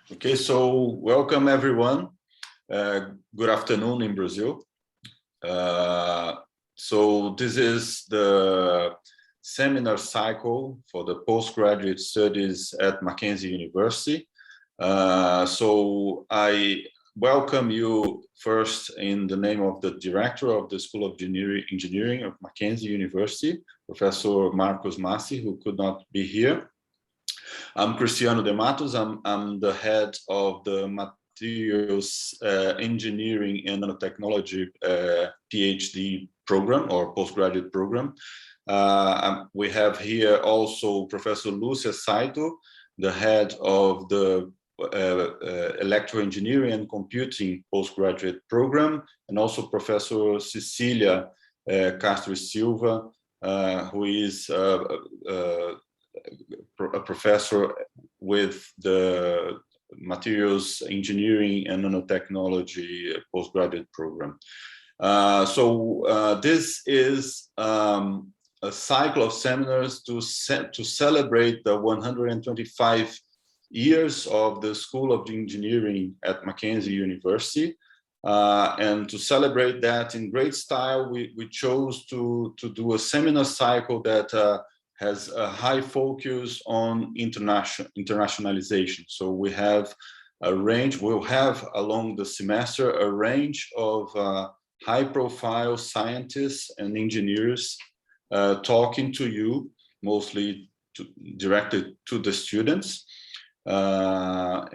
Okay, so welcome everyone. Good afternoon in Brazil. So this is the seminar cycle for the postgraduate studies at Mackenzie University. So I welcome you first in the name of the director of the School of Engineering of Mackenzie University, Professor Marcos Massi, who could not be here. I'm Cristiano de Matos. I'm the head of the Materials Engineering and Nanotechnology PhD program or postgraduate program. We have here also Professor Lúcia Saito, the head of the Electroengineering and Computing postgraduate program, and also Professor Cecilia Castro Silva, who is a professor with the Materials Engineering and Nanotechnology postgraduate program. This is a cycle of seminars to celebrate the 125 years of the School of Engineering at Mackenzie University. And to celebrate that in great style, we chose to do a seminar cycle that has a high focus on internationalization. So we have a range, we'll have along the semester a range of high-profile scientists and engineers talking to you, mostly directed to the students. The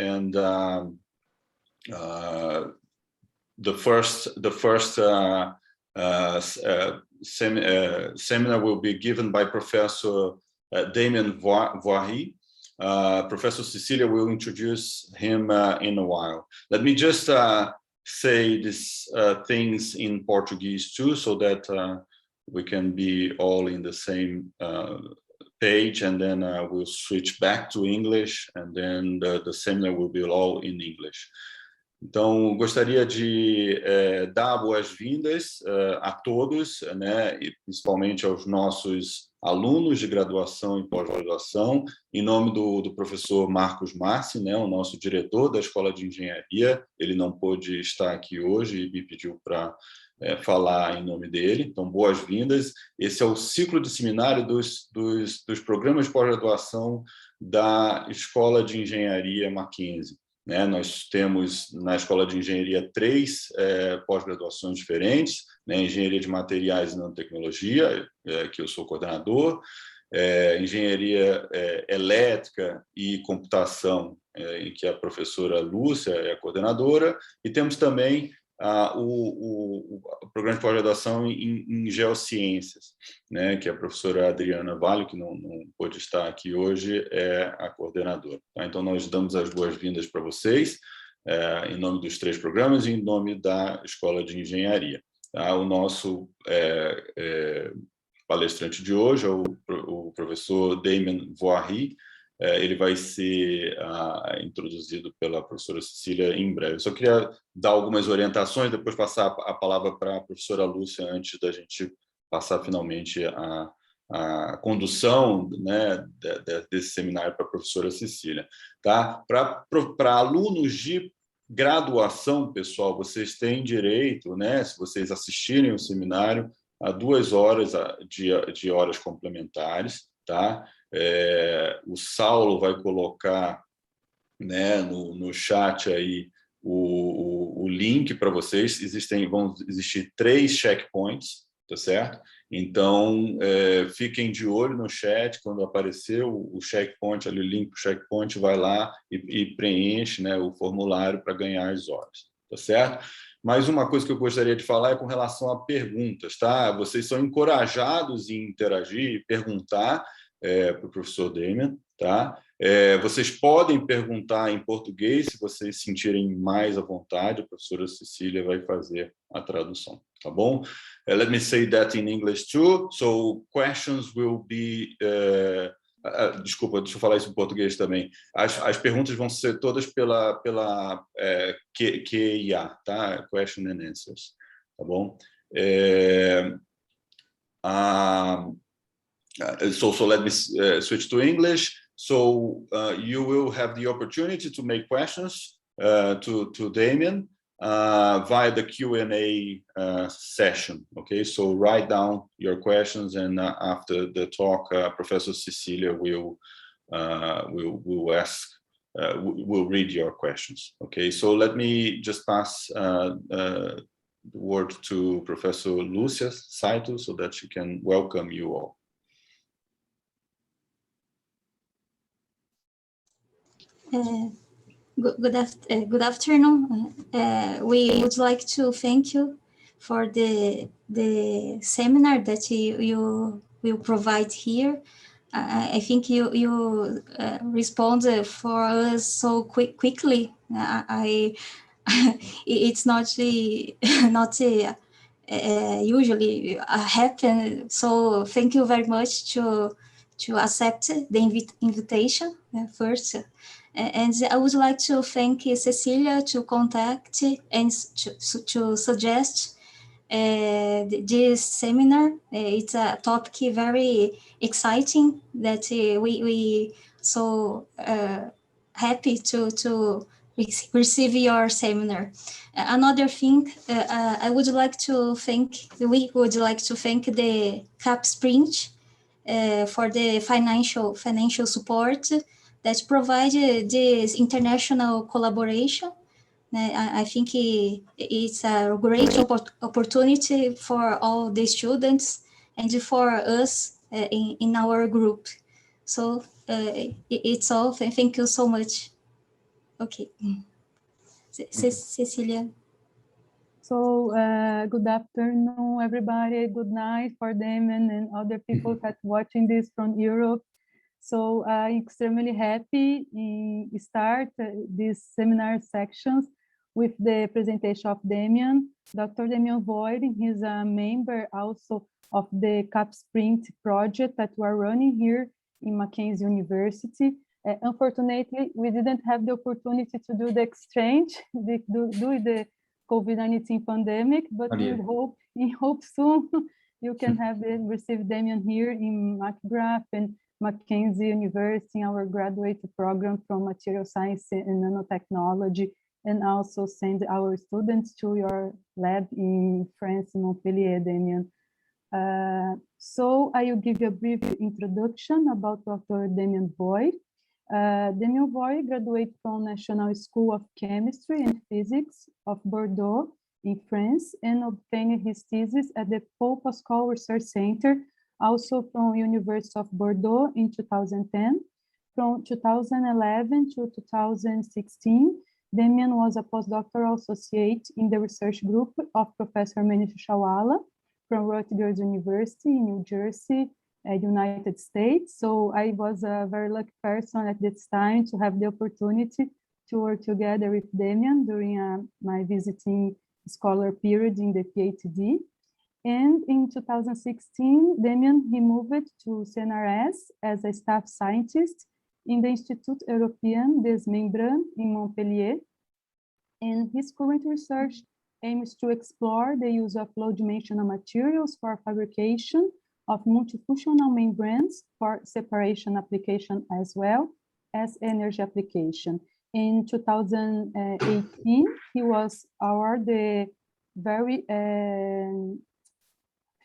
first seminar will be given by Professor Damien Voiry. Professor Cecilia will introduce him in a while. Let me just say these things in Portuguese too, so that we can be all in the same page, and then we'll switch back to English, and then the seminar will be all in English. Então, gostaria de dar boas-vindas a todos, né, e principalmente aos nossos alunos de graduação e pós-graduação, em nome do professor Marcos Massi, né, o nosso diretor da Escola de Engenharia. Ele não pôde estar aqui hoje e me pediu para falar em nome dele. Então, boas-vindas. Esse é o ciclo de seminário dos programas de pós-graduação da Escola de Engenharia Mackenzie. Né, nós temos na Escola de Engenharia 3 pós-graduações diferentes, né, Engenharia de Materiais e Nanotecnologia, que eu sou coordenador, Engenharia Elétrica e Computação, em que a professora Lúcia é a coordenadora, e temos também o programa de pós-graduação em Geociências, né, que a professora Adriana Vale, que não pôde estar aqui hoje, é a coordenadora. Tá? Então, nós damos as boas-vindas para vocês, em nome dos 3 programas e em nome da Escola de Engenharia. Tá? O nosso palestrante de hoje é o professor Damien Voiry. Ele vai ser introduzido pela professora Cecília em breve. Eu só queria dar algumas orientações, depois passar a palavra para a professora Lúcia, antes da gente passar finalmente a condução, né, desse seminário para a professora Cecília. Tá? Para alunos de graduação, pessoal, vocês têm direito, né, se vocês assistirem o seminário, a 2 horas de horas complementares, tá? O Saulo vai colocar, né, no chat aí o link para vocês. Vão existir 3 checkpoints, tá certo? Então, fiquem de olho no chat. Quando aparecer o checkpoint ali, o link para o checkpoint, vai lá e preenche, né, o formulário para ganhar as horas, tá certo? Mas uma coisa que eu gostaria de falar é com relação a perguntas, tá? Vocês são encorajados em interagir e perguntar para o professor Damien, tá? Vocês podem perguntar em português, se vocês sentirem mais à vontade, a professora Cecília vai fazer a tradução, tá bom? Let me say that in English too. So questions will be... desculpa, deixa eu falar isso em português também. As perguntas vão ser todas pela QIA, tá? Question and Answers, tá bom? So let me switch to English. So you will have the opportunity to make questions to Damien via the Q&A session. Okay, so write down your questions, and after the talk, Professor Cecilia will read your questions. Okay, so let me just pass the word to Professor Lucia Saito so that she can welcome you all. Good afternoon. We would like to thank you for the seminar that you will provide here. I think you responded for us so quickly. It's not usually happen. So thank you very much to accept the invitation first. And I would like to thank Cecilia to contact and to suggest this seminar. It's a topic very exciting that we so happy to receive your seminar. Another thing, we would like to thank the CAP Sprint for the financial support that provided this international collaboration. I think it's a great opportunity for all the students and for us in our group. So it's all. Thank you so much. Okay. Cecilia. So good afternoon, everybody. Good night for Damien and other people that watching this from Europe. So I'm extremely happy to start these seminar sections with the presentation of Damien. Dr. Damien Boyd, he's a member also of the CAP Sprint project that we're running here in Mackenzie University. Unfortunately, we didn't have the opportunity to do the exchange due to the COVID-19 pandemic, but we hope soon you can receive Damien here in MacGraph and Mackenzie University in our graduate program from material science and nanotechnology, and also send our students to your lab in France, Montpellier, Damien. So I will give you a brief introduction about Dr. Damien Boyd. Damien Voiry graduated from National School of Chemistry and Physics of Bordeaux in France and obtained his thesis at the Paul Pascal Research Center, also from University of Bordeaux in 2010. From 2011 to 2016, Damien was a postdoctoral associate in the research group of Professor Manish Chawala from Rutgers University in New Jersey, United States. So I was a very lucky person at this time to have the opportunity to work together with Damien during my visiting scholar period in the PhD. And in 2016, Damien, he moved to CNRS as a staff scientist in the Institut Européen des Membranes in Montpellier. And his current research aims to explore the use of low-dimensional materials for fabrication of multifunctional membranes for separation application as well as energy application. In 2018, he was awarded the very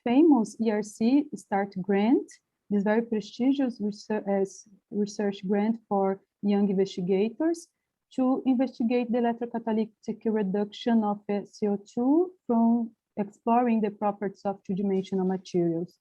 famous ERC START grant, this very prestigious research grant for young investigators to investigate the electrocatalytic reduction of CO2 from exploring the properties of two-dimensional materials.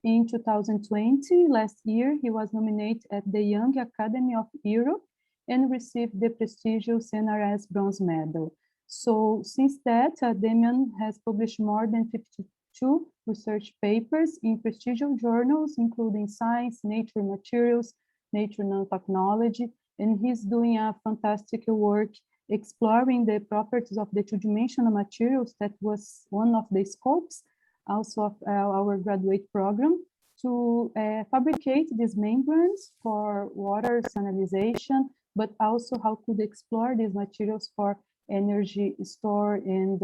In 2020, last year, he was nominated at the Young Academy of Europe and received the prestigious CNRS bronze medal. So since that, Damien has published more than 52 research papers in prestigious journals, including Science, Nature Materials, Nature Nanotechnology, and he's doing a fantastic work exploring the properties of the two-dimensional materials. That was one of the scopes also of our graduate program, to fabricate these membranes for water sanitization, but also how could explore these materials for energy store and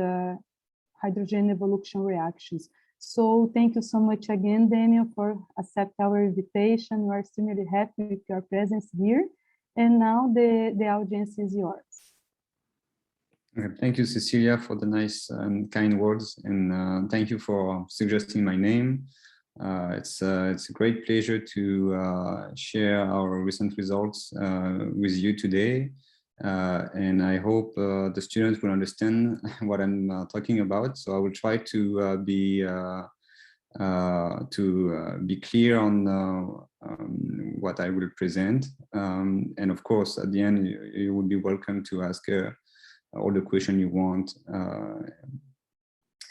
hydrogen evolution reactions. So thank you so much again, Damien, for accepting our invitation. We are extremely happy with your presence here. And now the audience is yours. Thank you, Cecilia, for the nice and kind words, and thank you for suggesting my name. It's a great pleasure to share our recent results with you today, and I hope the students will understand what I'm talking about. So I will try to be clear on what I will present, and of course, at the end, you will be welcome to ask all the questions you want,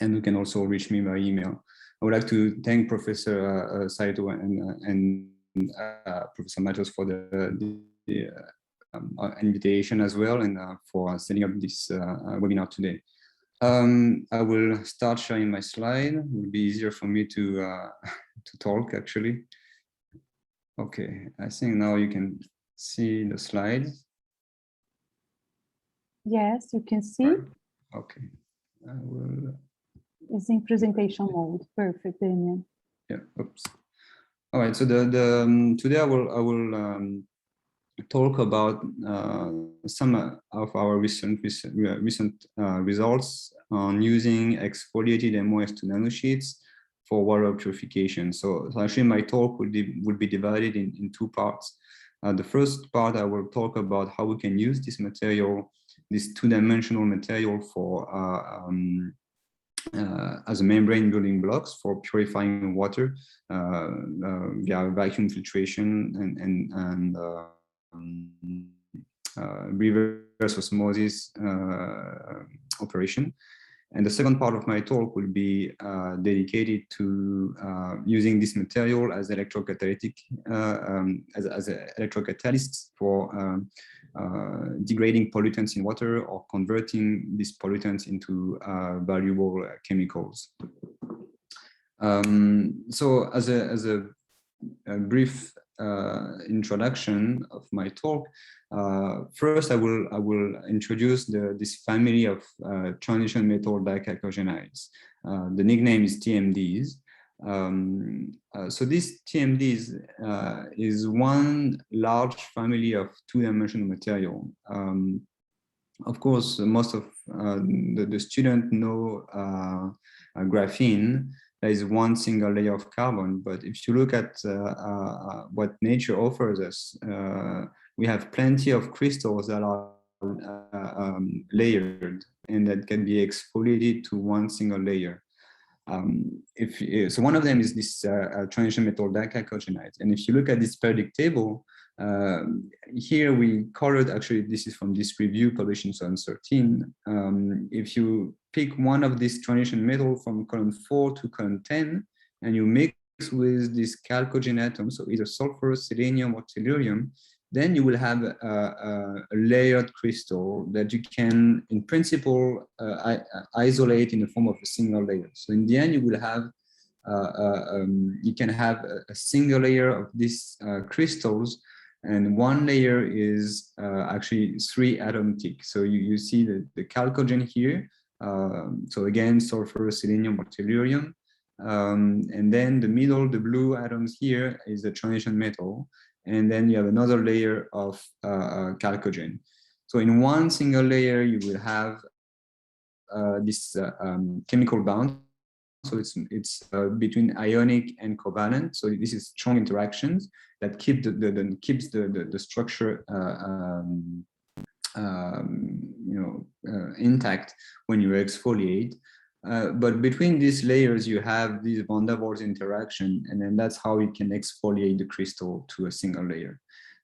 and you can also reach me by email. I would like to thank Professor Saito and Professor Matos for the invitation as well, and for setting up this webinar today. I will start sharing my slide. It will be easier for me to talk, actually. Okay, I think now you can see the slides. Yes, you can see. Okay, I will. It's in presentation mode. Perfect, Damien. Yeah. Oops. All right. So today I will talk about some of our recent results on using exfoliated MoS2 nanosheets for water purification. So actually, my talk would be divided in two parts. The first part, I will talk about how we can use this material, this two-dimensional material, for as a membrane building blocks for purifying water via vacuum filtration and reverse osmosis operation. And the second part of my talk will be dedicated to using this material as electrocatalytic, as electrocatalysts for degrading pollutants in water or converting these pollutants into valuable chemicals. So as a brief introduction of my talk, first I will introduce this family of transition metal dichalcogenides. The nickname is TMDs. So this TMDs is one large family of two-dimensional material. Of course, most of the students know graphene. There is one single layer of carbon, but if you look at what nature offers us, we have plenty of crystals that are layered and that can be exfoliated to one single layer. So one of them is this transition metal dichalcogenides. And if you look at this periodic table, here we colored, actually this is from this review published in 2013. If you pick one of these transition metal from column 4 to column 10, and you mix with these chalcogen atoms, so either sulfur, selenium, or tellurium, then you will have a layered crystal that you can, in principle, isolate in the form of a single layer. So in the end, you will have, you can have a single layer of these crystals, and one layer is actually 3 atom thick. So you see the chalcogen here. So again, sulfur, selenium, or tellurium. And then the middle, the blue atoms here, is the transition metal. And then you have another layer of chalcogen. So in one single layer, you will have this chemical bond. So it's between ionic and covalent. So this is strong interactions that keep the structure intact when you exfoliate. But between these layers, you have these van der Waals interaction, and then that's how you can exfoliate the crystal to a single layer.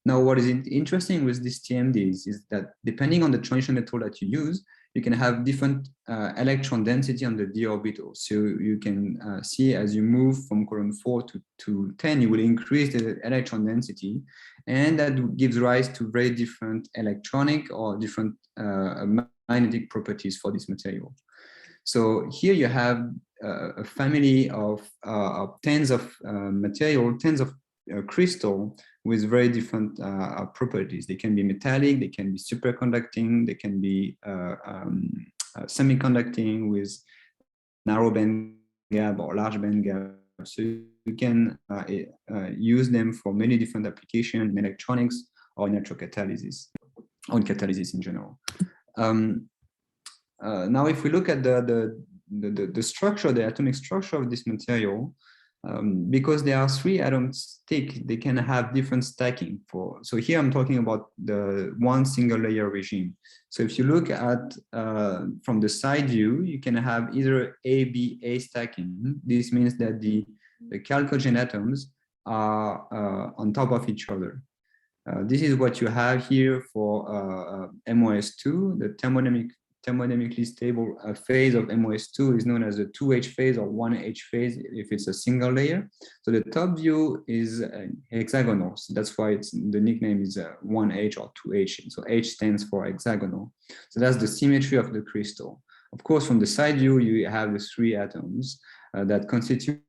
Now, what is interesting with these TMDs is that depending on the transition metal that you use, you can have different electron density on the d orbital. So you can see as you move from column 4 to 10, you will increase the electron density, and that gives rise to very different electronic or different magnetic properties for this material. So here you have a family of tens of material, tens of crystal with very different properties. They can be metallic, they can be superconducting, they can be semi-conducting with narrow band gap or large band gap. So you can use them for many different applications in electronics or in electrocatalysis, or in catalysis in general. Now, if we look at the structure, the atomic structure of this material, because there are 3 atoms thick, they can have different stacking. So here I'm talking about the one single layer regime. So if you look at from the side view, you can have either A, B, A stacking. This means that the chalcogen atoms are on top of each other. This is what you have here for MoS2. The thermodynamically stable phase of MoS2 is known as the 2H phase or 1H phase if it's a single layer. So the top view is hexagonal. So that's why the nickname is 1H or 2H. So H stands for hexagonal. So that's the symmetry of the crystal. Of course, from the side view, you have the 3 atoms that constitute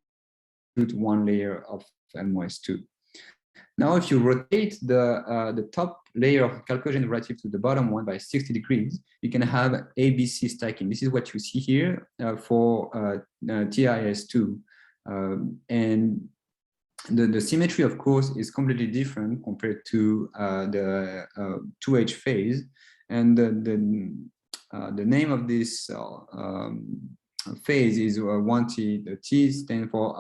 one layer of MoS2. Now, if you rotate the top layer of chalcogen relative to the bottom one by 60 degrees, you can have ABC stacking. This is what you see here for TiS2. And the symmetry, of course, is completely different compared to the 2H phase. And the name of this phase is 1T. The T stands for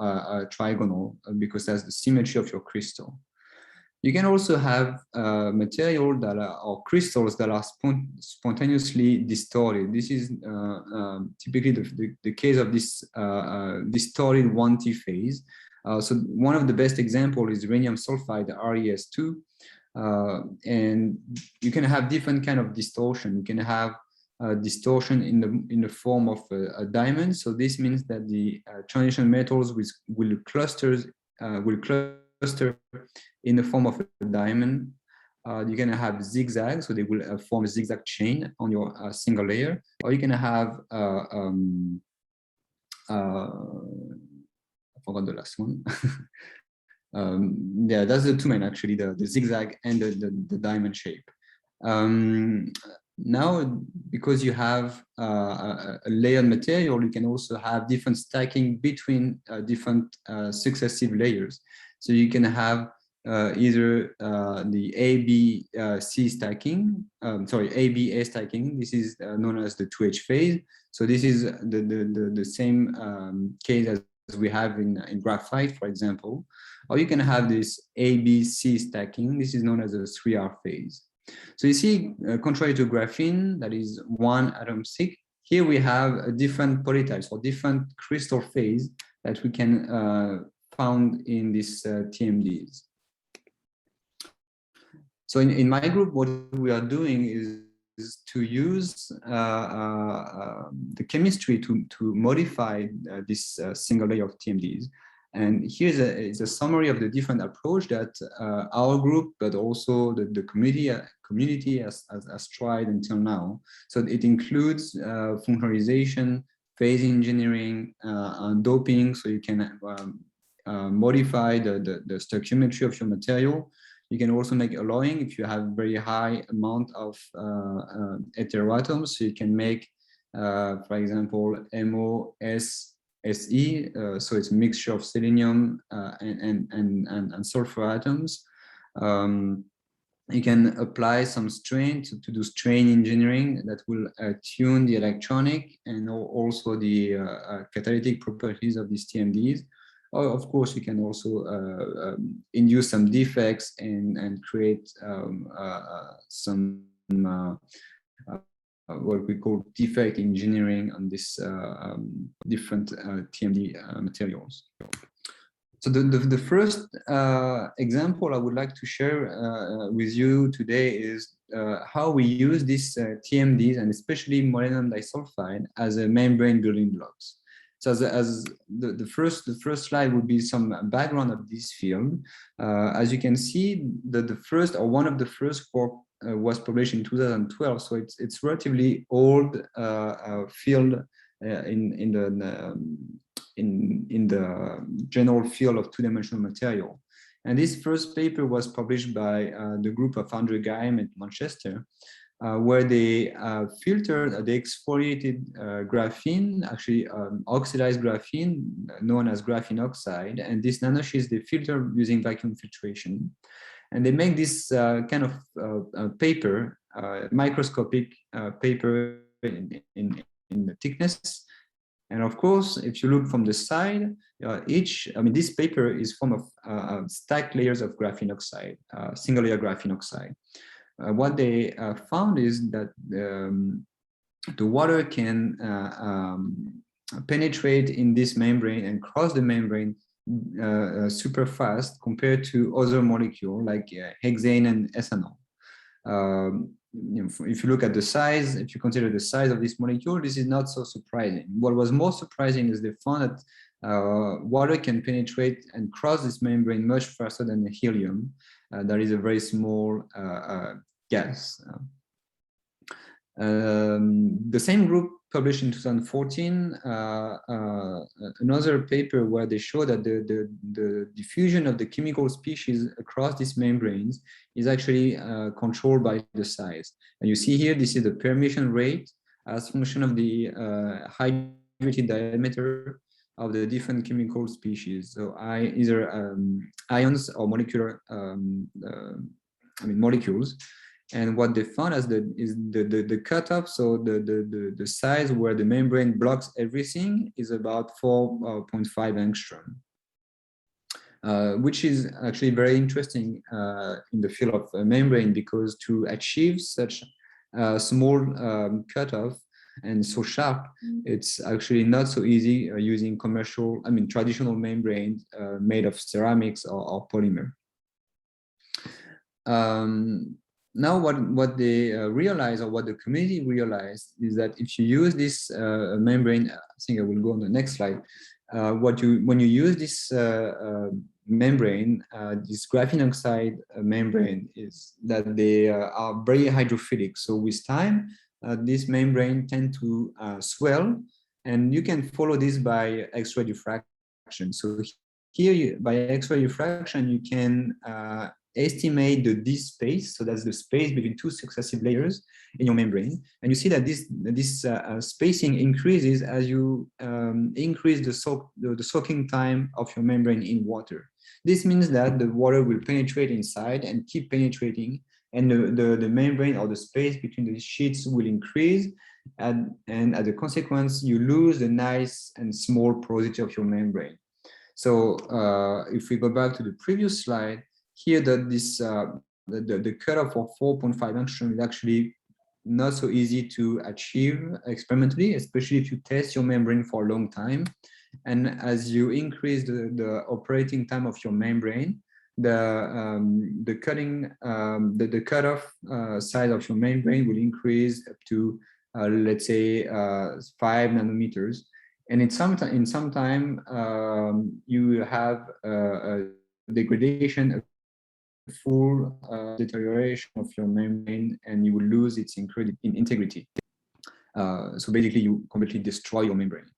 trigonal because that's the symmetry of your crystal. You can also have material that are, or crystals that are spontaneously distorted. This is typically the case of this distorted 1T phase. So one of the best examples is rhenium sulfide, RES2. And you can have different kind of distortion. You can have distortion in the form of a diamond. So this means that the transition metals will cluster in the form of a diamond. You're going to have zigzags, so they will form a zigzag chain on your single layer, or you're going to have I forgot the last one. Yeah, that's the 2 main actually, the zigzag and the diamond shape. Now, because you have a layered material, you can also have different stacking between different successive layers. So you can have either the ABC stacking, ABA stacking. This is known as the 2H phase. So this is the same case as we have in graphite, for example. Or you can have this ABC stacking. This is known as a 3R phase. So you see, contrary to graphene, that is one atom thick, here we have different polytypes or different crystal phase that we can found in these TMDs. So in my group, what we are doing is to use the chemistry to modify this single layer of TMDs. And here's a summary of the different approach that our group, but also the community has tried until now. So it includes functionalization, phase engineering, doping, so you can modify the stoichiometry of your material. You can also make alloying if you have very high amount of heteroatoms. So you can make, for example, MoS2. So it's a mixture of selenium and sulfur atoms. You can apply some strain to do strain engineering that will tune the electronic and also the catalytic properties of these TMDs. Or of course, you can also induce some defects and create some what we call defect engineering on this different TMD materials. So the first example I would like to share with you today is how we use these TMDs, and especially molybdenum disulfide, as a membrane building blocks. So as the first slide would be some background of this field. As you can see, the first, or one of the first work was published in 2012, so it's relatively old field in the general field of two-dimensional material. And this first paper was published by the group of Andrew Gaim at Manchester. where they filtered the exfoliated graphene, actually oxidized graphene, known as graphene oxide, and this nanosheets they filter using vacuum filtration. And they make this kind of paper, microscopic paper in the thickness. And of course, if you look from the side, this paper is formed of stacked layers of graphene oxide, single layer graphene oxide. What they found is that the water can penetrate in this membrane and cross the membrane super fast compared to other molecules like hexane and ethanol. If you look at the size, if you consider the size of this molecule, this is not so surprising. What was more surprising is they found that water can penetrate and cross this membrane much faster than the helium. That is a very small gas. The same group published in 2014 another paper where they show that the diffusion of the chemical species across these membranes is actually controlled by the size. And you see here, this is the permeation rate as function of the hydrated diameter of the different chemical species. So either ions or molecular, molecules. And what they found is the cutoff, so the size where the membrane blocks everything is about 4.5 angstrom, which is actually very interesting in the field of membrane, because to achieve such a small cutoff and so sharp, it's actually not so easy using traditional membranes made of ceramics or polymer. Now, what they realize, or what the community realized, is that if you use this membrane, I think I will go on the next slide. When you use this membrane, this graphene oxide membrane, is that they are very hydrophilic. So with time, this membrane tend to swell, and you can follow this by X-ray diffraction. So here, by X-ray diffraction, you can estimate the D space, so that's the space between two successive layers in your membrane, and you see that this spacing increases as you increase the soaking time of your membrane in water. This means that the water will penetrate inside and keep penetrating, and the membrane or the space between the sheets will increase, and as a consequence, you lose the nice and small porosity of your membrane. So if we go back to the previous slide, here that this the cutoff of 4.5 angstrom is actually not so easy to achieve experimentally, especially if you test your membrane for a long time. And as you increase the operating time of your membrane, the cutoff size of your membrane will increase up to let's say 5 nanometers. And in some time you have a degradation, full deterioration of your membrane, and you will lose its integrity. So basically, you completely destroy your membrane.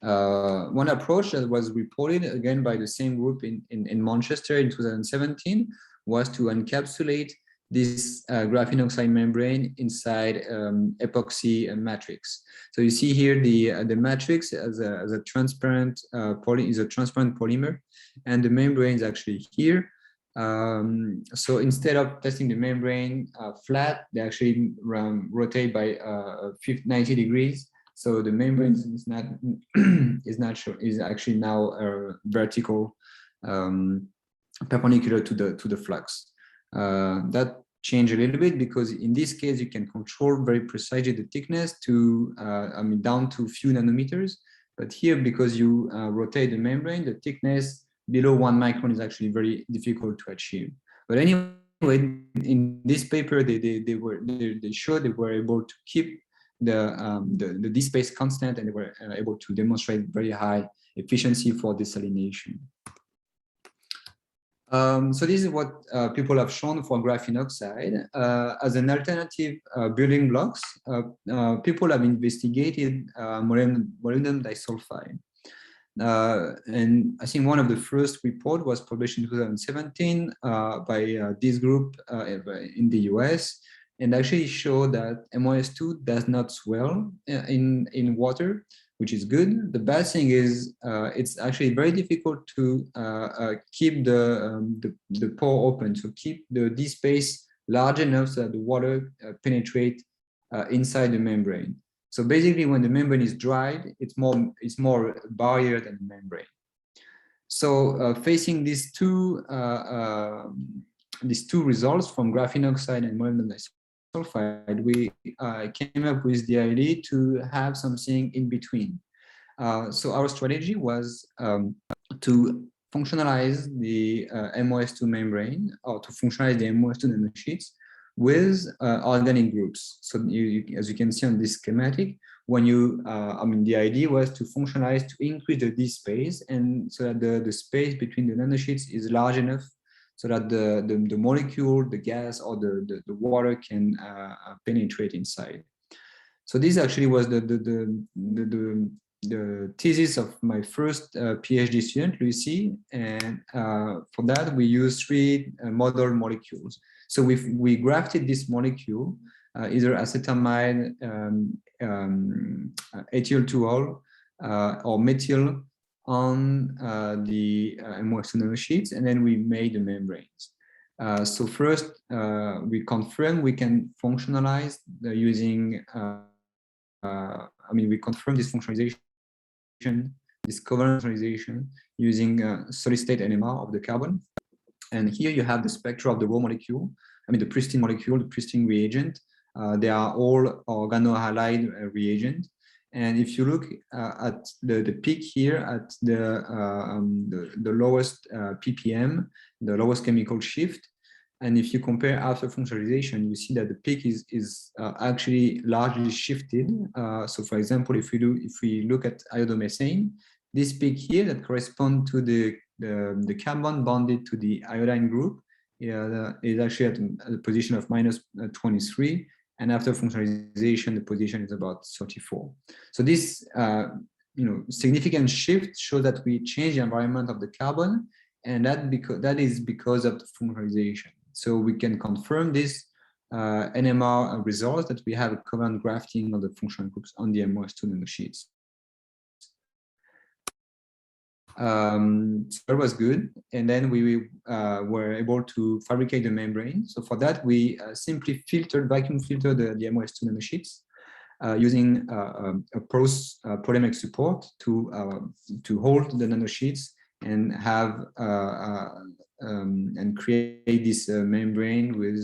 One approach that was reported again by the same group in Manchester in 2017 was to encapsulate this graphene oxide membrane inside epoxy and matrix. So you see here the matrix as a transparent polymer, and the membrane is actually here. So instead of testing the membrane flat, they actually rotate by 90 degrees. So the membrane is actually now vertical, perpendicular to the flux. That changed a little bit, because in this case you can control very precisely the thickness to down to a few nanometers. But here, because you rotate the membrane, the thickness below 1 micron is actually very difficult to achieve. But anyway, in this paper, they showed they were able to keep the D space constant, and they were able to demonstrate very high efficiency for desalination. So this is what people have shown for graphene oxide as an alternative building blocks. People have investigated molybdenum disulfide. And I think one of the first report was published in 2017 by this group in the US. and actually show that MoS2 does not swell in water, which is good. The bad thing is it's actually very difficult to keep the pore open, so keep the space large enough so that the water penetrate inside the membrane. So basically, when the membrane is dried, it's more barrier than the membrane. So facing these two results from graphene oxide and molybdenum disulfide, we came up with the idea to have something in between. So our strategy was to functionalize the MoS2 membrane, or to functionalize the MoS2 nanosheets with organic groups. So as you can see on this schematic, when you, the idea was to functionalize to increase the D space, and so that the space between the nanosheets is large enough so that the molecule, the gas, or the water can penetrate inside. So this actually was the thesis of my first PhD student, Lucy, and for that we used 3 model molecules. So we grafted this molecule, either acetamide, ethyl-2-ol, or methyl on the MoS2 nanosheets, and then we made the membranes. So first, we confirm we can functionalize using, we confirm this functionalization, this covalent functionalization using solid-state NMR of the carbon. And here you have the spectra of the raw molecule, the pristine molecule, the pristine reagent. They are all organohalide reagent. And if you look at the peak here at the lowest ppm, the lowest chemical shift, and if you compare after functionalization, you see that the peak is actually largely shifted. So for example, if we look at iodomethane, this peak here that corresponds to the carbon bonded to the iodine group is actually at a position of -23. And after functionalization, the position is about 34. So this significant shift shows that we change the environment of the carbon, and that is because of the functionalization. So we can confirm this NMR results that we have a covalent grafting of the functional groups on the MoS2 nanosheets. So that was good, and then we were able to fabricate the membrane. So for that, we simply vacuum filtered the MoS2 nanosheets using a porous polymer support to hold the nanosheets and have and create this membrane with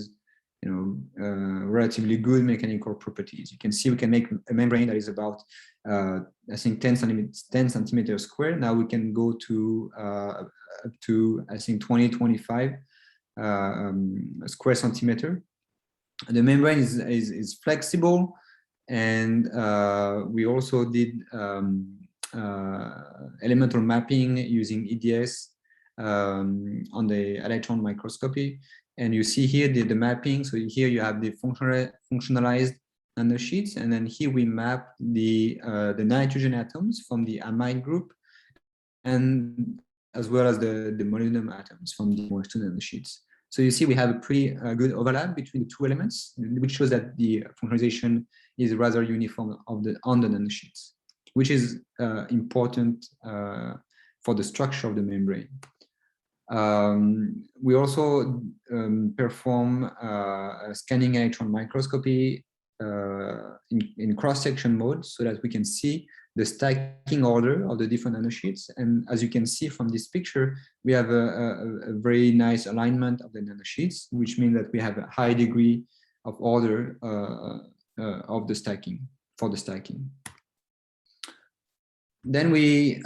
relatively good mechanical properties. You can see we can make a membrane that is about I think 10 centimeters square. Now we can go to up to I think 20-25 square centimeter. The membrane is flexible, and we also did elemental mapping using EDS on the electron microscopy. And you see here the mapping. So here you have the functionalized nanosheets, and then here we map the nitrogen atoms from the amide group, and as well as the molybdenum atoms from the MoS2 nanosheets. So you see we have a pretty good overlap between the two elements, which shows that the functionalization is rather uniform on the nanosheets, which is important for the structure of the membrane. We also perform a scanning electron microscopy in cross-section mode, so that we can see the stacking order of the different nanosheets. And as you can see from this picture, we have a very nice alignment of the nanosheets, which means that we have a high degree of order of the stacking, for the stacking. Then we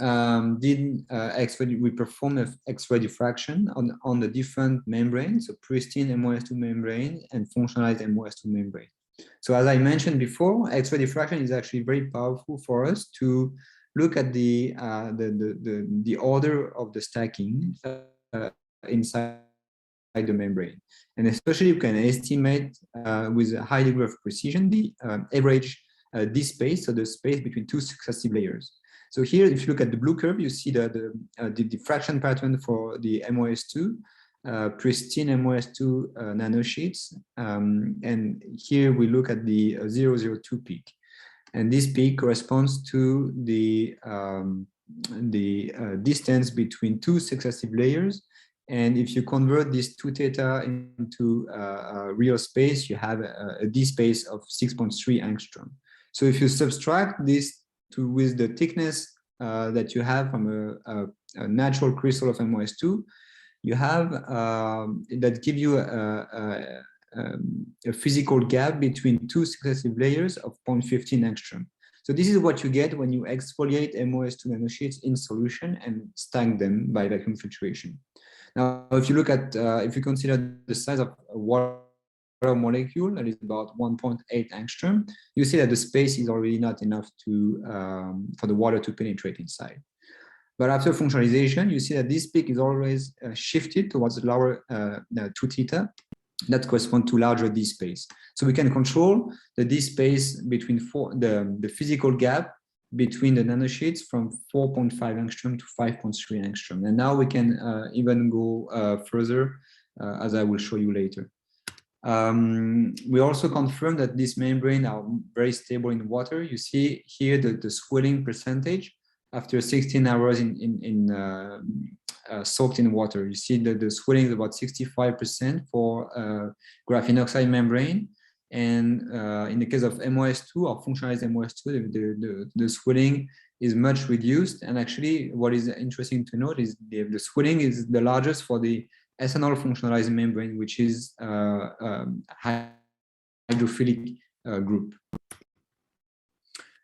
we performed X-ray diffraction on the different membranes, so pristine MoS2 membrane and functionalized MoS2 membrane. So as I mentioned before, X-ray diffraction is actually very powerful for us to look at the order of the stacking inside the membrane, and especially you can estimate with a high degree of precision the average D space, so the space between two successive layers. So here, if you look at the blue curve, you see that the diffraction pattern for the MoS2 pristine MoS2 nanosheets. And here we look at the 002 peak. And this peak corresponds to the distance between two successive layers. And if you convert this 2 theta into real space, you have a D space of 6.3 angstrom. So if you subtract this with the thickness that you have from a natural crystal of MoS2, you have that give you a physical gap between two successive layers of 0.15 angstrom. So this is what you get when you exfoliate MoS2 nanosheets in solution and stack them by vacuum filtration. Now, if you look at, if you consider the size of a water molecule, that is about 1.8 angstrom, you see that the space is already not enough to for the water to penetrate inside. But after functionalization, you see that this peak is always shifted towards the lower 2 theta. That corresponds to larger D space. So we can control the D space between the physical gap between the nanosheets from 4.5 angstrom to 5.3 angstrom. And now we can even go further, as I will show you later. We also confirm that these membranes are very stable in water. You see here the swelling percentage after 16 hours soaked in water. You see that the swelling is about 65% for graphene oxide membrane. And in the case of MoS2 or functionalized MoS2, the swelling is much reduced. And actually, what is interesting to note is the swelling is the largest for the ethanol functionalized membrane, which is hydrophilic group.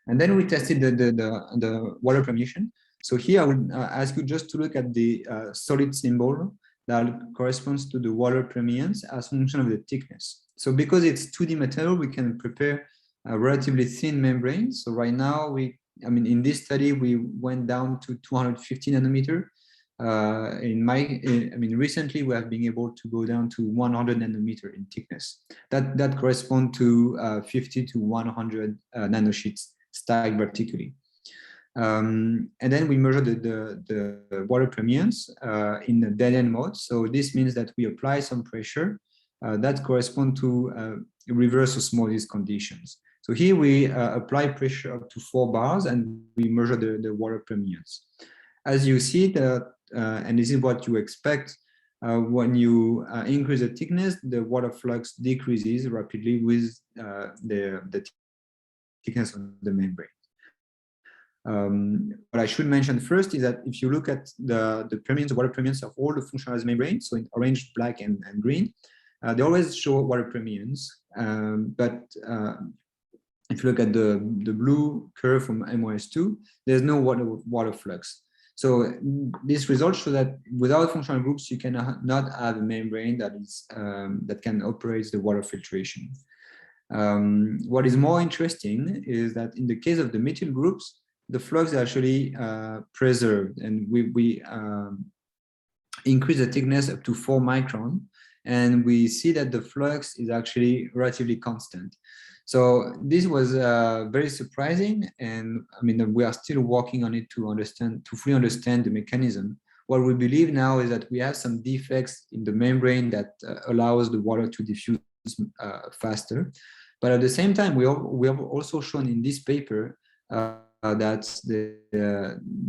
And then we tested the water permeation. So here I would ask you just to look at the solid symbol that corresponds to the water permeance as a function of the thickness. So because it's 2D material, we can prepare a relatively thin membrane. So right now, in this study, we went down to 250 nanometer. Recently we have been able to go down to 100 nanometer in thickness. That corresponds to 50 to 100 nanosheets stacked vertically. And then we measure the water permeance in the dead-end mode. So this means that we apply some pressure that corresponds to reverse osmosis conditions. So here we apply pressure up to 4 bars and we measure the water permeance. As you see, and this is what you expect, when you increase the thickness, the water flux decreases rapidly with the thickness of the membrane. What I should mention first is that if you look at the permeance, water permeance of all the functionalized membranes, so in orange, black, and green, they always show water permeance. But if you look at the blue curve from MoS2, there's no water flux. So these results show that without functional groups, you cannot have a membrane that is that can operate the water filtration. What is more interesting is that in the case of the methyl groups, the flux is actually preserved, and we increase the thickness up to 4 micron, and we see that the flux is actually relatively constant. So this was very surprising, and we are still working on it to fully understand the mechanism. What we believe now is that we have some defects in the membrane that allows the water to diffuse faster. But at the same time, we have also shown in this paper that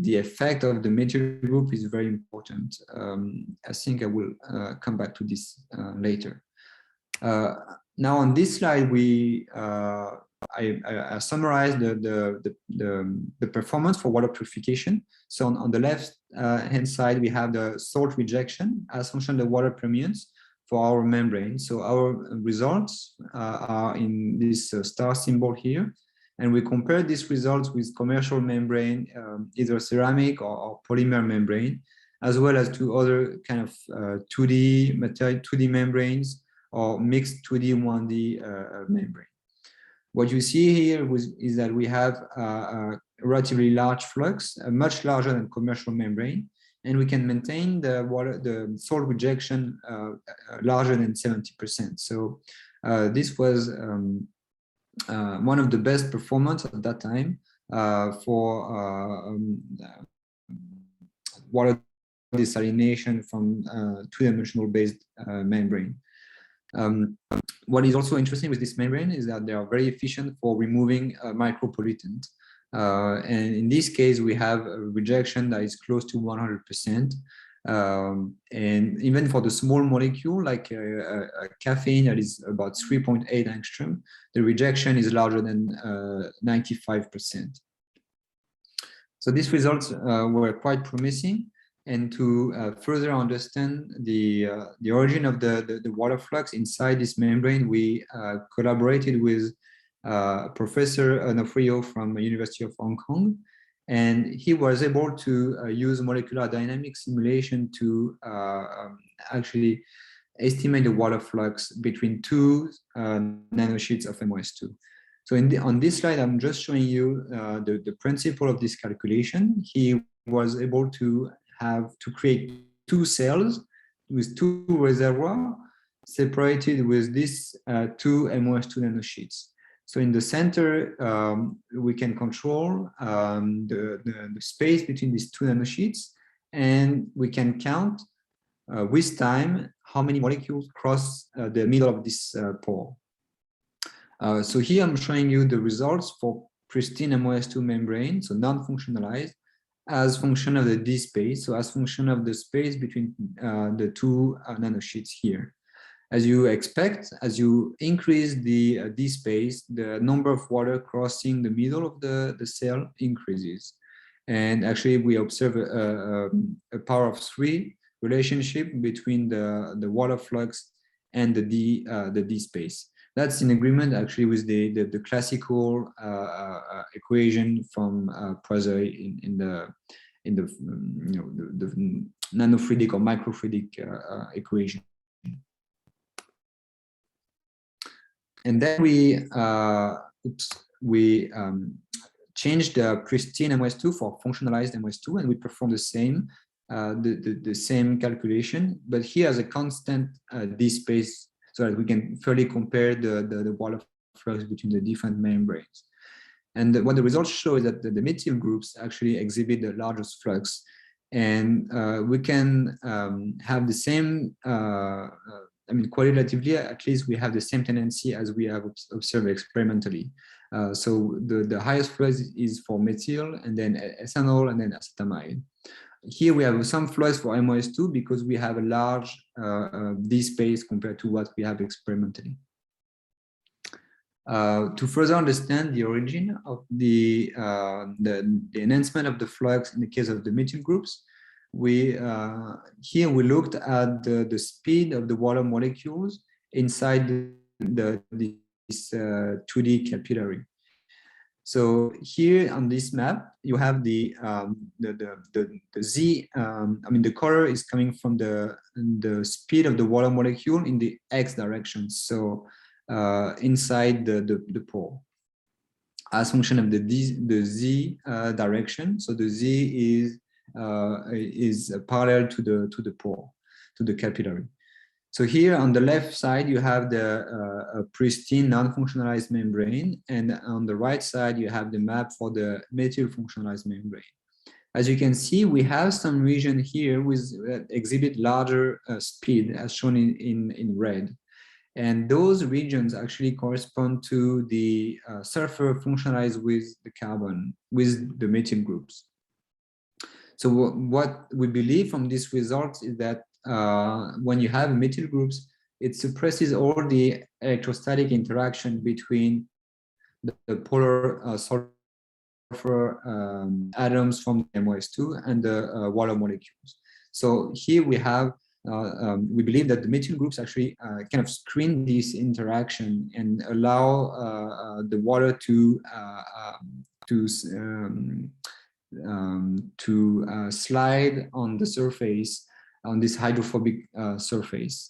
the effect of the methyl group is very important. I think I will come back to this later. Now on this slide, I summarized the performance for water purification. So on the left hand side, we have the salt rejection as function of the water permeance for our membrane. So our results are in this star symbol here. And we compare these results with commercial membrane, either ceramic or polymer membrane, as well as to other kind of 2D material, 2D membranes, or mixed 2D, 1D membrane. What you see here is that we have a relatively large flux, much larger than commercial membrane, and we can maintain the salt rejection larger than 70%. So this was one of the best performance at that time for water desalination from two-dimensional based membrane. What is also interesting with this membrane is that they are very efficient for removing micropollutant. And in this case, we have a rejection that is close to 100%. And even for the small molecule, like caffeine, that is about 3.8 angstrom, the rejection is larger than 95%. So these results were quite promising. And to further understand the origin of the water flux inside this membrane, we collaborated with Professor Onofrio from the University of Hong Kong. And he was able to use molecular dynamic simulation to actually estimate the water flux between two nanosheets of MoS2. So on this slide, I'm just showing you the principle of this calculation. He was able to create two cells with two reservoirs separated with these two MoS2 nanosheets. So in the center, we can control the space between these two nanosheets, and we can count with time how many molecules cross the middle of this pore. So here I'm showing you the results for pristine MoS2 membrane, so non-functionalized, as function of the D space, so as function of the space between the two nanosheets here. As you expect, as you increase the D space, the number of water crossing the middle of the cell increases. And actually, we observe a power of 3 relationship between the water flux and the D space. That's in agreement actually with the classical equation from Poiseuille in the nanofluidic or microfluidic equation. And then we changed the pristine MoS2 for functionalized MoS2, and we performed the same calculation, but here as a constant D space, so that we can fairly compare the water flux between the different membranes. And what the results show is that the methyl groups actually exhibit the largest flux, and we can have the same. I mean, qualitatively, at least we have the same tendency as we have observed experimentally. So the highest flux is for methyl, and then ethanol, and then acetamide. Here we have some flux for MoS2 because we have a large D space compared to what we have experimentally. To further understand the origin of the enhancement of the flux in the case of the methyl groups, here we looked at the speed of the water molecules inside this 2D capillary. So here on this map, you have the Z. I mean, the color is coming from the speed of the water molecule in the X direction. So inside the pore, as function of the Z direction. So the Z is parallel to the pore, to the capillary. So here on the left side, you have the pristine non-functionalized membrane, and on the right side, you have the map for the methyl functionalized membrane. As you can see, we have some region here that exhibit larger speed, as shown in red. And those regions actually correspond to the sulfur functionalized with the carbon, with the methyl groups. So what we believe from these results is that when you have methyl groups, it suppresses all the electrostatic interaction between the polar sulfur atoms from MoS2 and the water molecules. So here we have, we believe that the methyl groups actually kind of screen this interaction and allow the water to slide on the surface, on this hydrophobic surface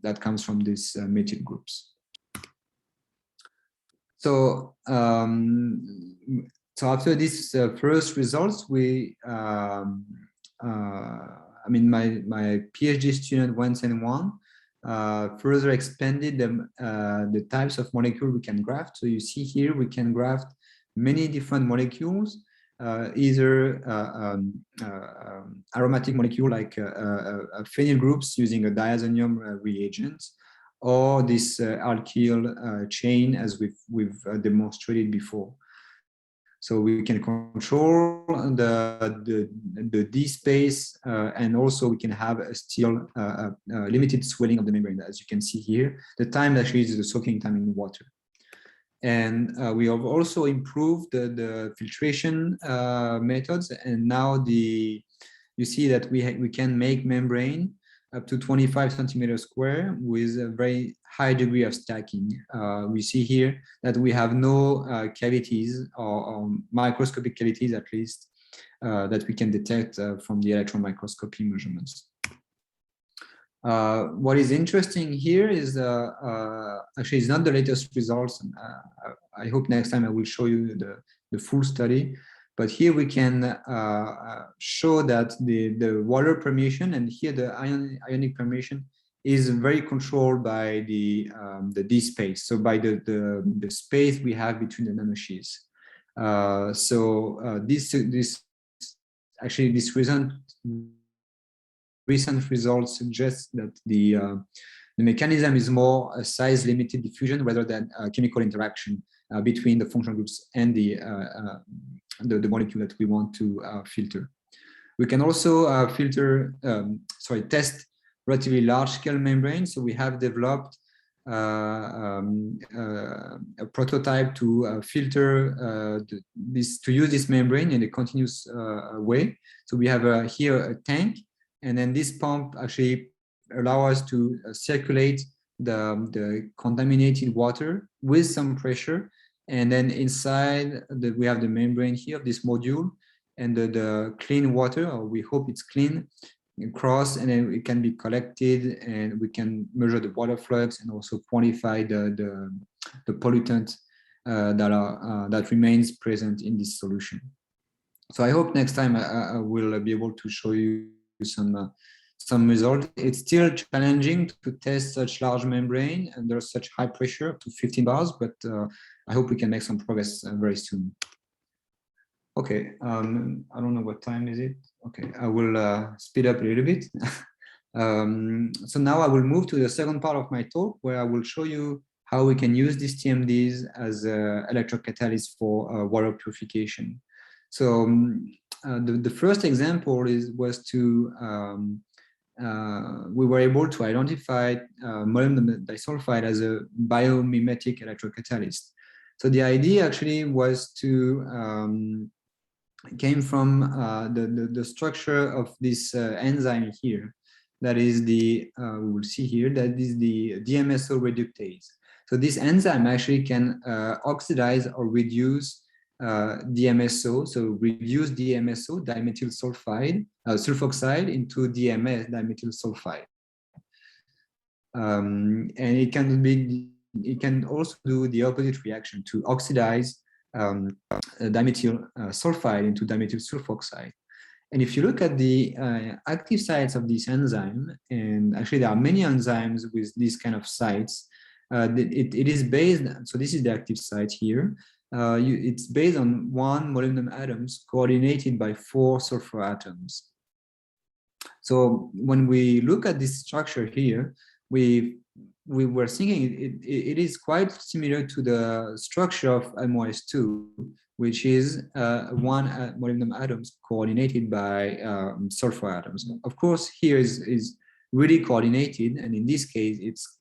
that comes from these methyl groups. So, so after these first results, I mean, my PhD student Wensen further expanded the types of molecule we can graft. So you see here we can graft many different molecules either aromatic molecule like phenyl groups using a diazonium reagent, or this alkyl chain as we've demonstrated before. So we can control the D space, and also we can have a still limited swelling of the membrane. As you can see here, the time actually is the soaking time in water. And we have also improved the filtration methods, and now you see that we can make membrane up to 25 centimeters square with a very high degree of stacking. We see here that we have no cavities or microscopic cavities, at least, that we can detect from the electron microscopy measurements. What is interesting here is actually it's not the latest results. And, I hope next time I will show you the full study. But here we can show that the water permeation, and here the ionic permeation, is very controlled by the D space, so by the space we have between the nanosheets. This recent results suggest that the mechanism is more a size-limited diffusion rather than a chemical interaction between the functional groups and the molecule that we want to filter. We can also test relatively large-scale membranes. So we have developed a prototype to filter to use this membrane in a continuous way. So we have here a tank, and then this pump actually allows us to circulate the contaminated water with some pressure. And then inside, we have the membrane here of this module, and the clean water, or we hope it's clean, cross, and then it can be collected, and we can measure the water flux and also quantify the pollutant that remains present in this solution. So I hope next time I will be able to show you some result. It's still challenging to test such large membrane under such high pressure, up to 15 bars, but I hope we can make some progress very soon. Okay, I don't know what time is it. Okay, I will speed up a little bit. So now I will move to the second part of my talk, where I will show you how we can use these TMDs as electrocatalysts for water purification. So the first example was to we were able to identify molybdenum disulfide as a biomimetic electrocatalyst. So the idea actually was to came from the structure of this enzyme here. That is we will see here, that is the Dmso Reductase. So this enzyme actually can oxidize or reduce DMSO, so reduce DMSO, dimethyl sulfide, sulfoxide, into DMS, dimethyl sulfide. And it can also do the opposite reaction, to oxidize dimethyl sulfide into dimethyl sulfoxide. And if you look at the active sites of this enzyme, and actually there are many enzymes with these kind of sites, it is based, so this is the active site here. It's based on 1 molybdenum atoms coordinated by 4 sulfur atoms. So when we look at this structure here, we were thinking it is quite similar to the structure of MoS2, which is 1 molybdenum atoms coordinated by sulfur atoms. Of course, here is really coordinated, and in this case, it's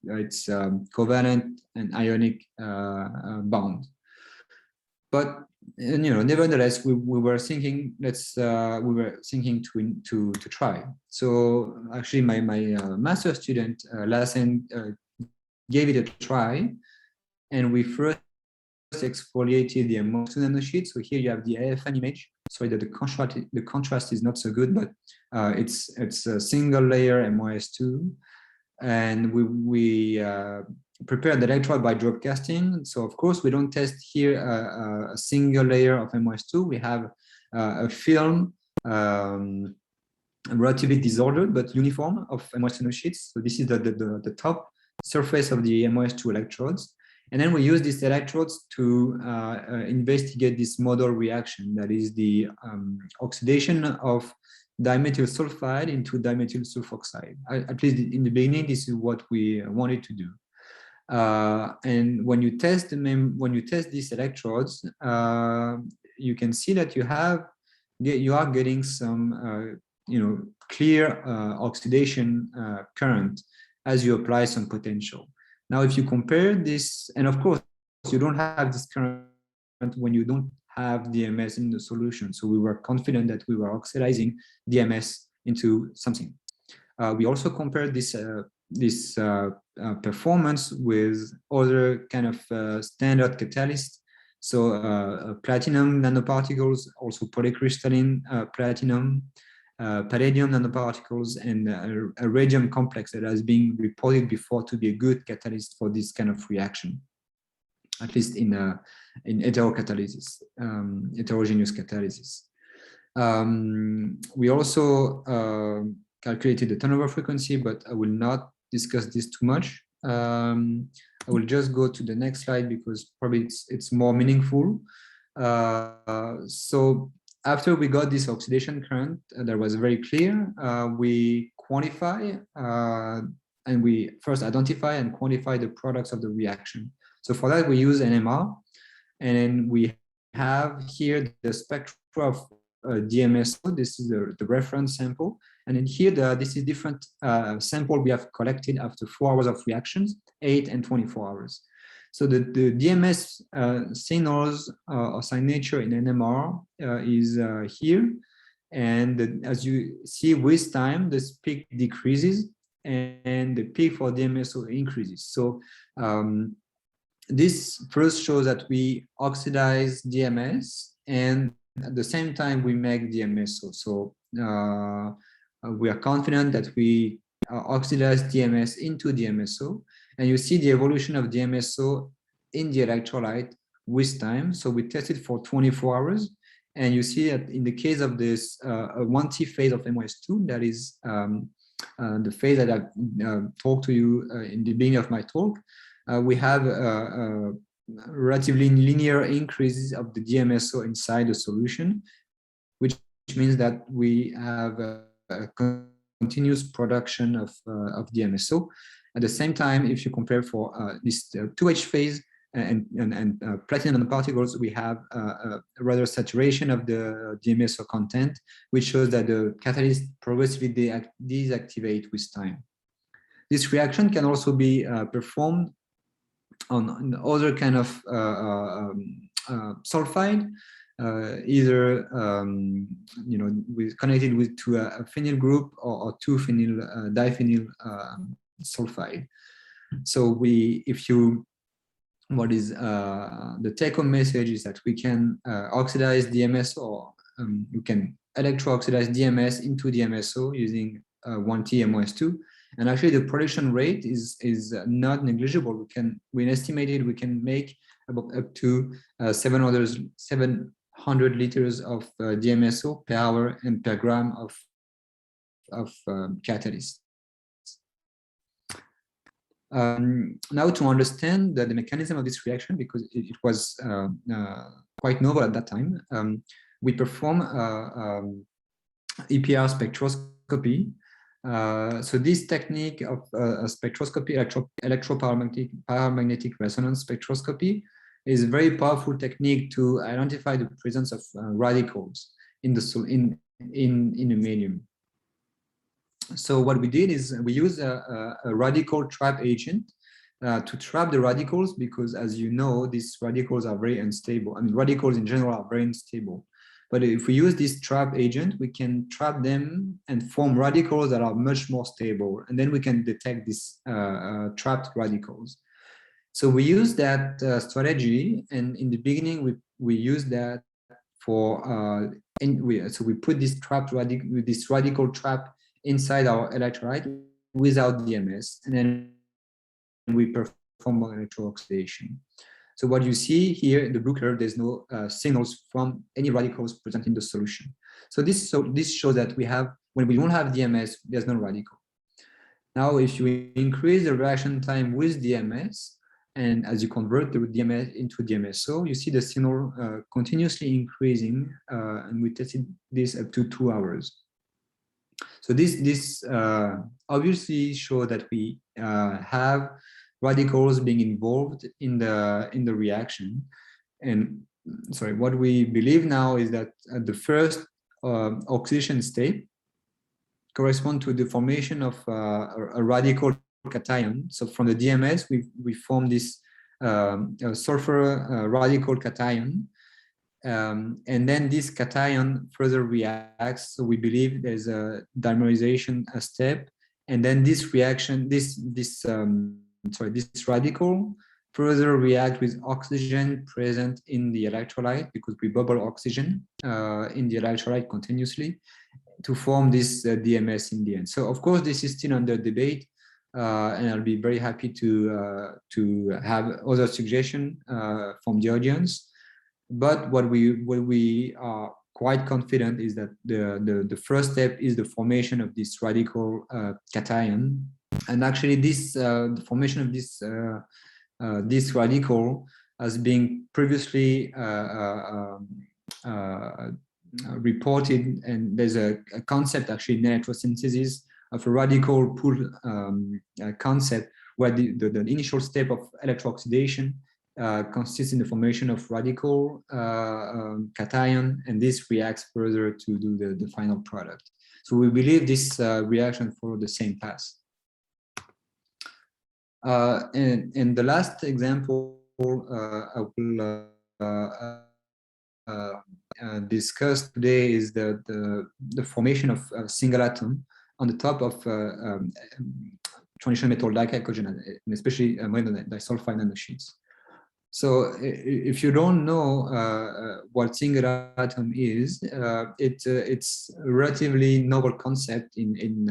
covalent and ionic bound. But nevertheless, we were thinking to try. So actually, my master student Lassen gave it a try, and we first exfoliated the MoS2 nanosheet. So here you have the AFN image. Sorry that the contrast is not so good, but it's a single layer MoS2, and we prepared the electrode by drop casting. So of course we don't test here a single layer of MoS2. We have a film relatively disordered but uniform of MoS2 nanosheets. So this is the top surface of the MoS2 electrodes. And then we use these electrodes to investigate this model reaction, that is the oxidation of dimethyl sulfide into dimethyl sulfoxide. At least in the beginning, this is what we wanted to do. And when you test these electrodes, you can see that you are getting some clear oxidation current as you apply some potential. Now, if you compare this, and of course, you don't have this current when you don't have DMS in the solution. So we were confident that we were oxidizing DMS into something. We also compared this performance with other kind of standard catalysts. So platinum nanoparticles, also polycrystalline platinum, palladium nanoparticles, and a radium complex that has been reported before to be a good catalyst for this kind of reaction, at least in heterocatalysis, heterogeneous catalysis. We also calculated the turnover frequency, but I will not discuss this too much. I will just go to the next slide because probably it's more meaningful. So after we got this oxidation current that was very clear, we quantify and we first identify and quantify the products of the reaction. So for that, we use NMR, and then we have here the spectra of Dmso. This is the reference sample. And then here, this is different sample we have collected after 4 hours of reactions, 8 and 24 hours. So the DMS signals or signature in NMR is here. And as you see with time, this peak decreases and the peak for DMSO increases. So this first shows that we oxidize DMS and at the same time we make DMSO. So we are confident that we oxidize DMS into DMSO, and you see the evolution of DMSO in the electrolyte with time. So we tested for 24 hours, and you see that in the case of this 1T phase of MoS2, that is the phase that I talked to you in the beginning of my talk, we have relatively linear increases of the DMSO inside the solution, which means that we have a continuous production of DMSO. At the same time, if you compare for this 2H phase and platinum nanoparticles, we have a rather saturation of the DMSO content, which shows that the catalyst progressively deactivate with time. This reaction can also be performed on other kind of sulfide, either connected to a phenyl group or two phenyl diphenyl sulfide. So what is the take-home message is that we can oxidize DMS, or you can electro-oxidize DMS into DMSO using 1T MoS2. And actually, the production rate is not negligible. We estimated we can make up to 700 liters of DMSO per hour and per gram of catalyst. Now, to understand the mechanism of this reaction, because it was quite novel at that time, we perform Epr spectroscopy. So this technique of spectroscopy, electropyramagnetic resonance spectroscopy, is a very powerful technique to identify the presence of radicals in the medium. So what we did is we used a radical trap agent to trap the radicals, because as you know, these radicals are very unstable. I mean, radicals in general are very unstable. But if we use this trap agent, we can trap them and form radicals that are much more stable. And then we can detect these trapped radicals. So we use that strategy. And in the beginning, we used that for, so we put this radical trap inside our electrolyte without DMS. And then we perform electro-oxidation. So what you see here in the blue curve, there's no signals from any radicals present in the solution. So this shows that when we don't have DMS, there's no radical. Now, if you increase the reaction time with DMS And as you convert the DMS into Dmso, you see the signal continuously increasing, and we tested this up to 2 hours. So this obviously shows that we have radicals being involved in the reaction. And sorry, what we believe now is that the first oxidation step correspond to the formation of a radical cation. So from the DMS, we form this sulfur radical cation, and then this cation further reacts. So we believe there's a dimerization step, and then this reaction, this radical further react with oxygen present in the electrolyte, because we bubble oxygen in the electrolyte continuously to form this DMS in the end. So of course this is still under debate, and I'll be very happy to have other suggestions from the audience. But what we are quite confident is that the first step is the formation of this radical cation, and actually this the formation of this radical has been previously reported, and there's a concept actually in electrosynthesis of a radical pull concept, where the initial step of electrooxidation consists in the formation of radical cation, and this reacts further to do the final product. So we believe this reaction follows the same path. And the last example I will discuss today is the formation of a single atom on the top of transition metal dicogenate, and especially disulfide nanosheets. So if you don't know what single atom is, it's a relatively novel concept in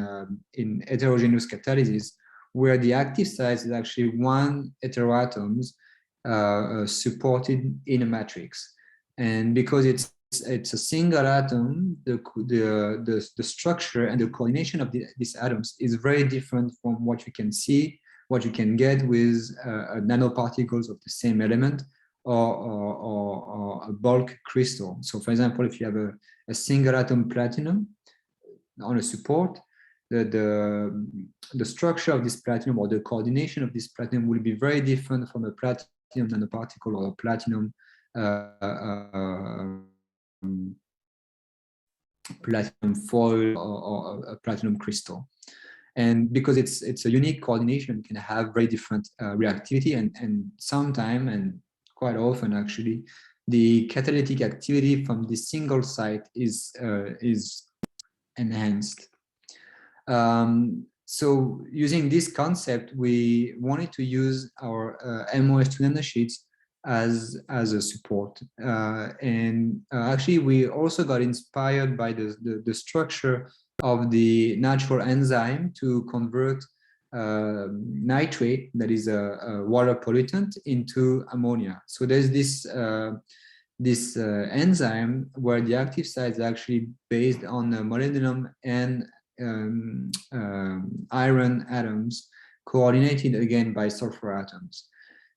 heterogeneous catalysis, where the active site is actually one heteroatoms supported in a matrix. And because it's a single atom, the structure and the coordination of these atoms is very different from what you can see, what you can get with nanoparticles of the same element, or a bulk crystal. So for example, if you have a single atom platinum on a support, the structure of this platinum, or the coordination of this platinum, will be very different from a platinum nanoparticle or a platinum platinum foil or a platinum crystal. And because it's a unique coordination, can have very different reactivity, and sometimes, and quite often actually, the catalytic activity from this single site is enhanced. So using this concept, we wanted to use our MoS2 nanosheets as a support, and actually we also got inspired by the structure of the natural enzyme to convert nitrate, that is a water pollutant, into ammonia. So there's this enzyme where the active site is actually based on molybdenum and iron atoms, coordinated again by sulfur atoms.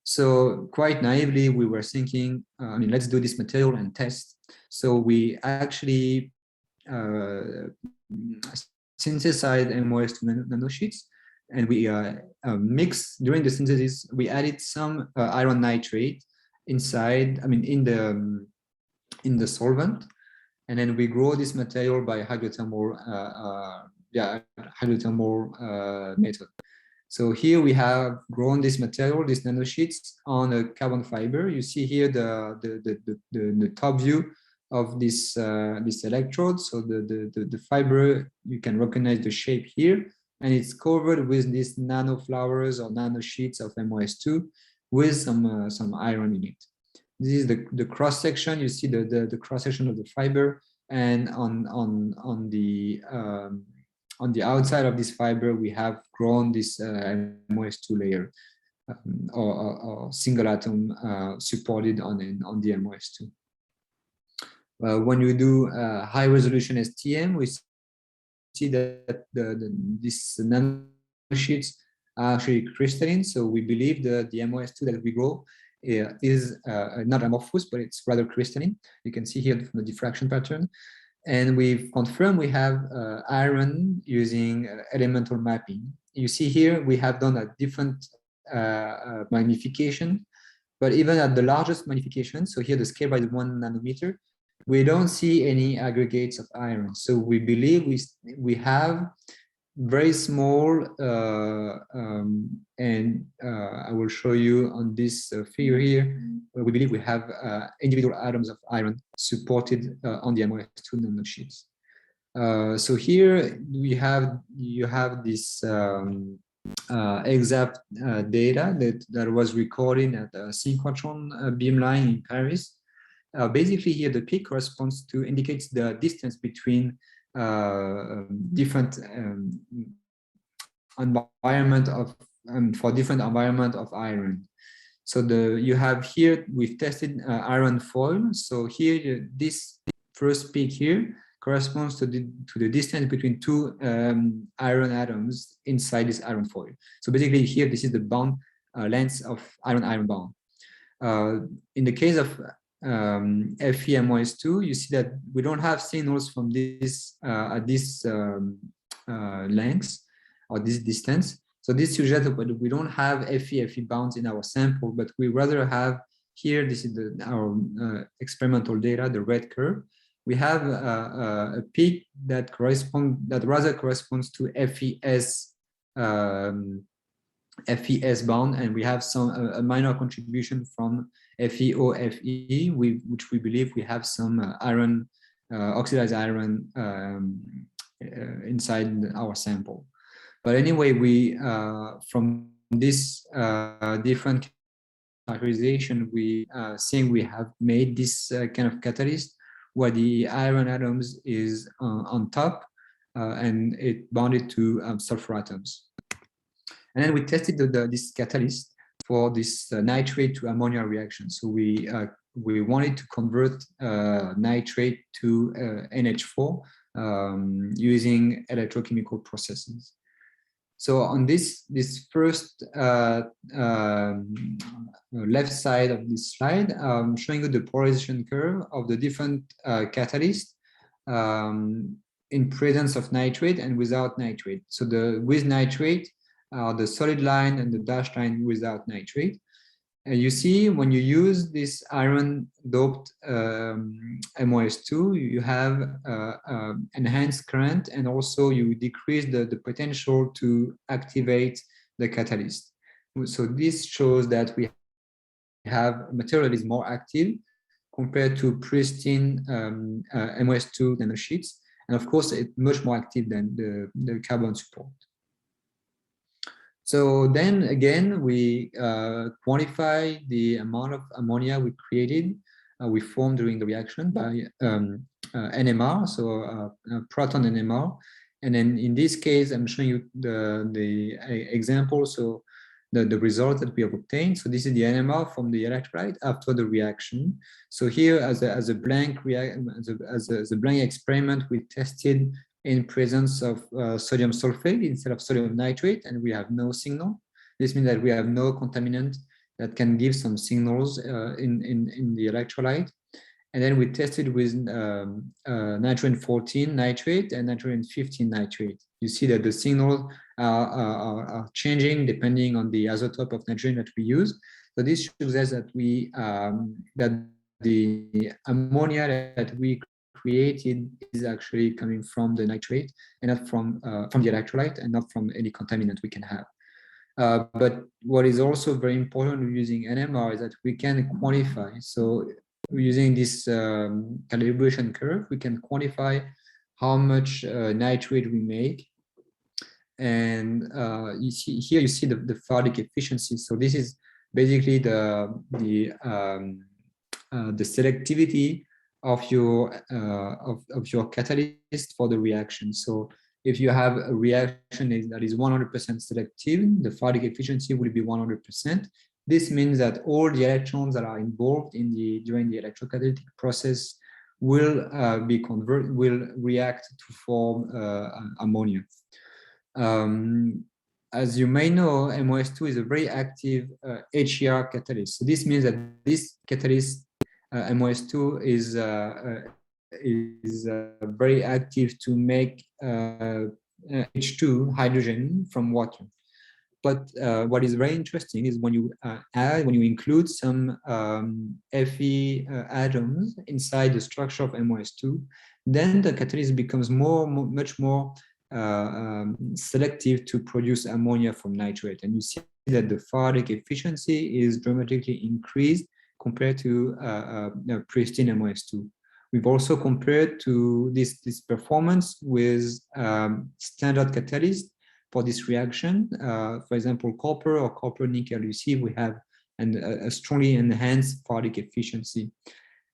So quite naively, we were thinking, let's do this material and test. So we actually synthesized MoS2 nanosheets, and we mixed, during the synthesis, we added some iron nitrate inside, in the solvent, and then we grow this material by hydrothermal method. So here we have grown this material, these nanosheets, on a carbon fiber. You see here the top view of this electrode. So the fiber, you can recognize the shape here, and it's covered with these nano flowers or nanosheets of MoS2 with some iron in it. This is the cross section. You see the cross section of the fiber, and on the outside of this fiber, we have grown this MoS2 layer, or single atom supported on the MoS2. When you do high resolution STM, we see that these nanosheets are actually crystalline. So we believe the MoS2 that we grow is not amorphous, but it's rather crystalline. You can see here from the diffraction pattern. And we've confirmed we have iron using elemental mapping. You see here, we have done a different magnification, but even at the largest magnification, so here the scale by 1 nanometer, we don't see any aggregates of iron. So we believe we have very small, and I will show you on this figure here, where we believe we have individual atoms of iron supported on the MoS2 nanosheets. So here you have this exact data that was recorded at the synchrotron beamline in Paris. Basically here the peak corresponds to indicates the distance between different environment of for different environment of iron. So you have here we've tested iron foil. So here this first peak here corresponds to the distance between two iron atoms inside this iron foil. So basically here this is the bond length of iron-iron bond. In the case of FE-MoS2, you see that we don't have signals from this at this length or this distance. So this suggests that we don't have Fe bonds in our sample, but we rather have here, this is our experimental data, the red curve. We have a peak that rather corresponds to FES bond, and we have a minor contribution from FeO-Fe, which we believe we have some iron, oxidized iron inside our sample. But anyway, we from this different characterization, we think we have made this kind of catalyst where the iron atoms is on top and it bonded to sulfur atoms. And then we tested this catalyst for this nitrate to ammonia reaction. So we wanted to convert nitrate to NH4 using electrochemical processes. So on this first left side of this slide, I'm showing you the polarization curve of the different catalysts in presence of nitrate and without nitrate. So with nitrate, the solid line and the dashed line without nitrate. And you see when you use this iron doped MoS2, you have enhanced current, and also you decrease the potential to activate the catalyst. So this shows that we have material that is more active compared to pristine MoS2 nanosheets. And of course, it's much more active than the carbon support. So then again, we quantify the amount of ammonia we created, we formed during the reaction by NMR, so proton NMR. And then in this case, I'm showing you the example, so the result that we have obtained. So this is the NMR from the electrolyte after the reaction. So here, as a blank experiment, we tested in presence of sodium sulfate instead of sodium nitrate, and we have no signal. This means that we have no contaminant that can give some signals in the electrolyte. And then we tested with nitrogen-14 nitrate and nitrogen-15 nitrate. You see that the signals are changing depending on the isotope of nitrogen that we use. So this shows us that that the ammonia that we created is actually coming from the nitrate and not from the electrolyte, and not from any contaminant we can have. But what is also very important using NMR is that we can quantify. So using this calibration curve, we can quantify how much nitrate we make. And you see here, you see the Photic efficiency. So this is basically the selectivity of your catalyst for the reaction. So if you have a reaction that is 100% selective, the Photic efficiency will be 100%. This means that all the electrons that are involved during the electrocatalytic process will react to form ammonia. as you may know, MoS2 is a very active HER catalyst. So this means that this catalyst, MoS2, is very active to make H2 hydrogen from water. But what is very interesting is when you include some Fe atoms inside the structure of MoS2, then the catalyst becomes much more selective to produce ammonia from nitrate. And you see that the Photic efficiency is dramatically increased compared to pristine MoS2. We've also compared to this performance with standard catalyst for this reaction. For example, copper or copper nickel, you see we have a strongly enhanced Photic efficiency.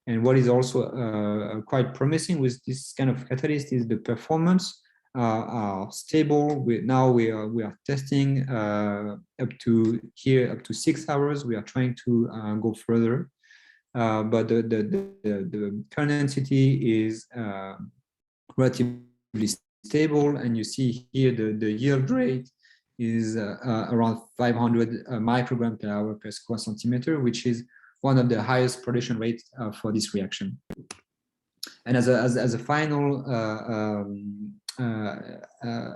And what is also quite promising with this kind of catalyst is the performance are stable. Now we are testing up to 6 hours. We are trying to go further, but the current density is relatively stable, and you see here the yield rate is around 500 microgram per hour per square centimeter, which is one of the highest production rates for this reaction. And as a final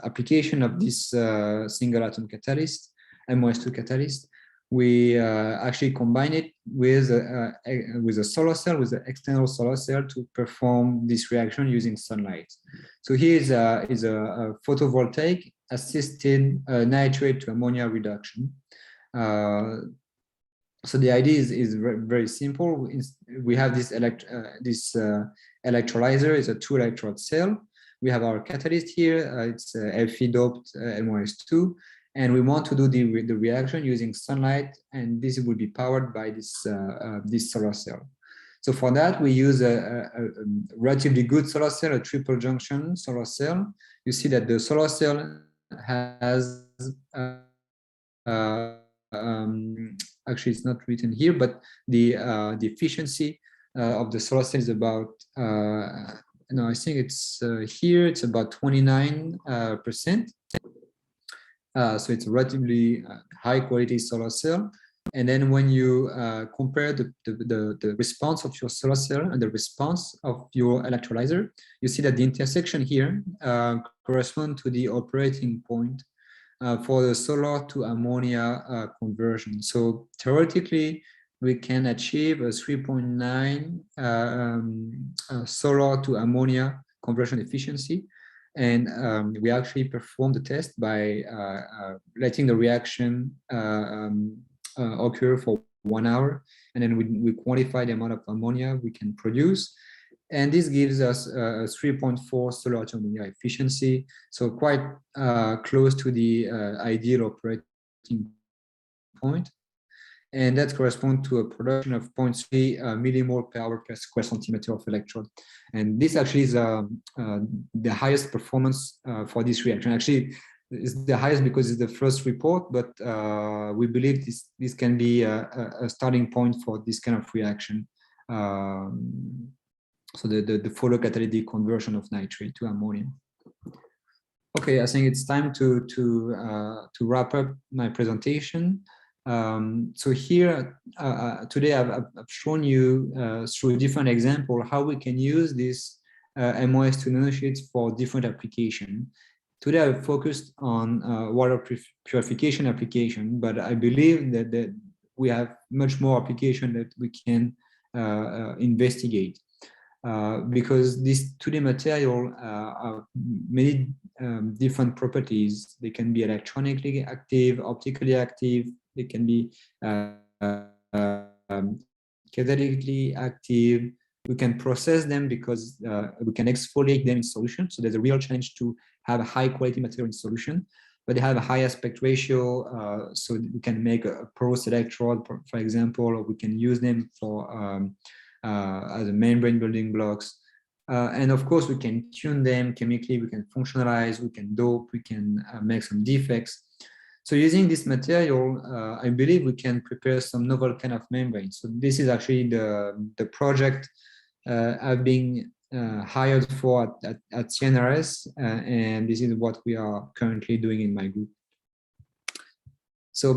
application of this single atom catalyst, MoS2 catalyst, we actually combine it with a solar cell, with an external solar cell, to perform this reaction using sunlight. So here is a photovoltaic assisted nitrate to ammonia reduction. So the idea is very simple. We have this electrolyzer. It's a 2-electrode cell. We have our catalyst here. It's Fe doped MoS2. And we want to do the reaction using sunlight, and this will be powered by this solar cell. So for that, we use a relatively good solar cell, a triple junction solar cell. You see that the solar cell has, actually it's not written here, but the efficiency of the solar cell is about, no, I think it's here, it's about 29%. So it's a relatively high quality solar cell. And then when you compare the response of your solar cell and the response of your electrolyzer, you see that the intersection here corresponds to the operating point for the solar to ammonia conversion. So theoretically, we can achieve a 3.9 solar to ammonia conversion efficiency. And we actually performed the test by letting the reaction occur for 1 hour, and then we quantify the amount of ammonia we can produce, and this gives us a 3.4 solar to ammonia efficiency, so quite close to the ideal operating point. And that corresponds to a production of 0.3 millimole per hour per square centimeter of electrode. And this actually is the highest performance for this reaction. Actually, it's the highest because it's the first report, but we believe this can be a starting point for this kind of reaction. So the photocatalytic conversion of nitrate to ammonia. Okay, I think it's time to wrap up my presentation. So here today I've shown you through a different example how we can use this MoS2 nanosheets for different applications. Today I've focused on water purification application, but I believe that we have much more application that we can investigate because these 2D material have many different properties. They can be electronically active, optically active. They can be catalytically active. We can process them because we can exfoliate them in solution. So there's a real challenge to have a high quality material in solution, but they have a high aspect ratio. So we can make a porous electrode, for example, or we can use them for as a membrane building blocks. And of course, we can tune them chemically, we can functionalize, we can dope, we can make some defects. So using this material, I believe we can prepare some novel kind of membrane. So this is actually the project I've been hired for at CNRS, and this is what we are currently doing in my group. So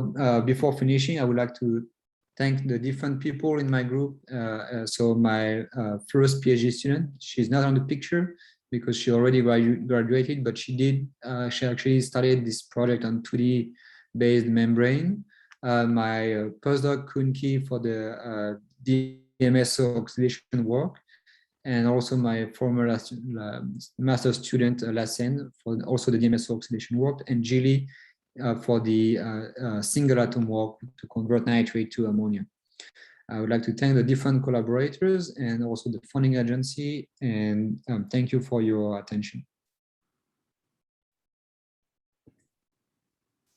before finishing, I would like to thank the different people in my group. So my first PhD student, she's not on the picture because she already graduated, but she actually started this project on 2D based membrane. My postdoc Kunki for the Dmso oxidation work, and also my former master student Lassen for also the Dmso oxidation work, and Gilly for the single atom work to convert nitrate to ammonia. I would like to thank the different collaborators and also the funding agency, and thank you for your attention.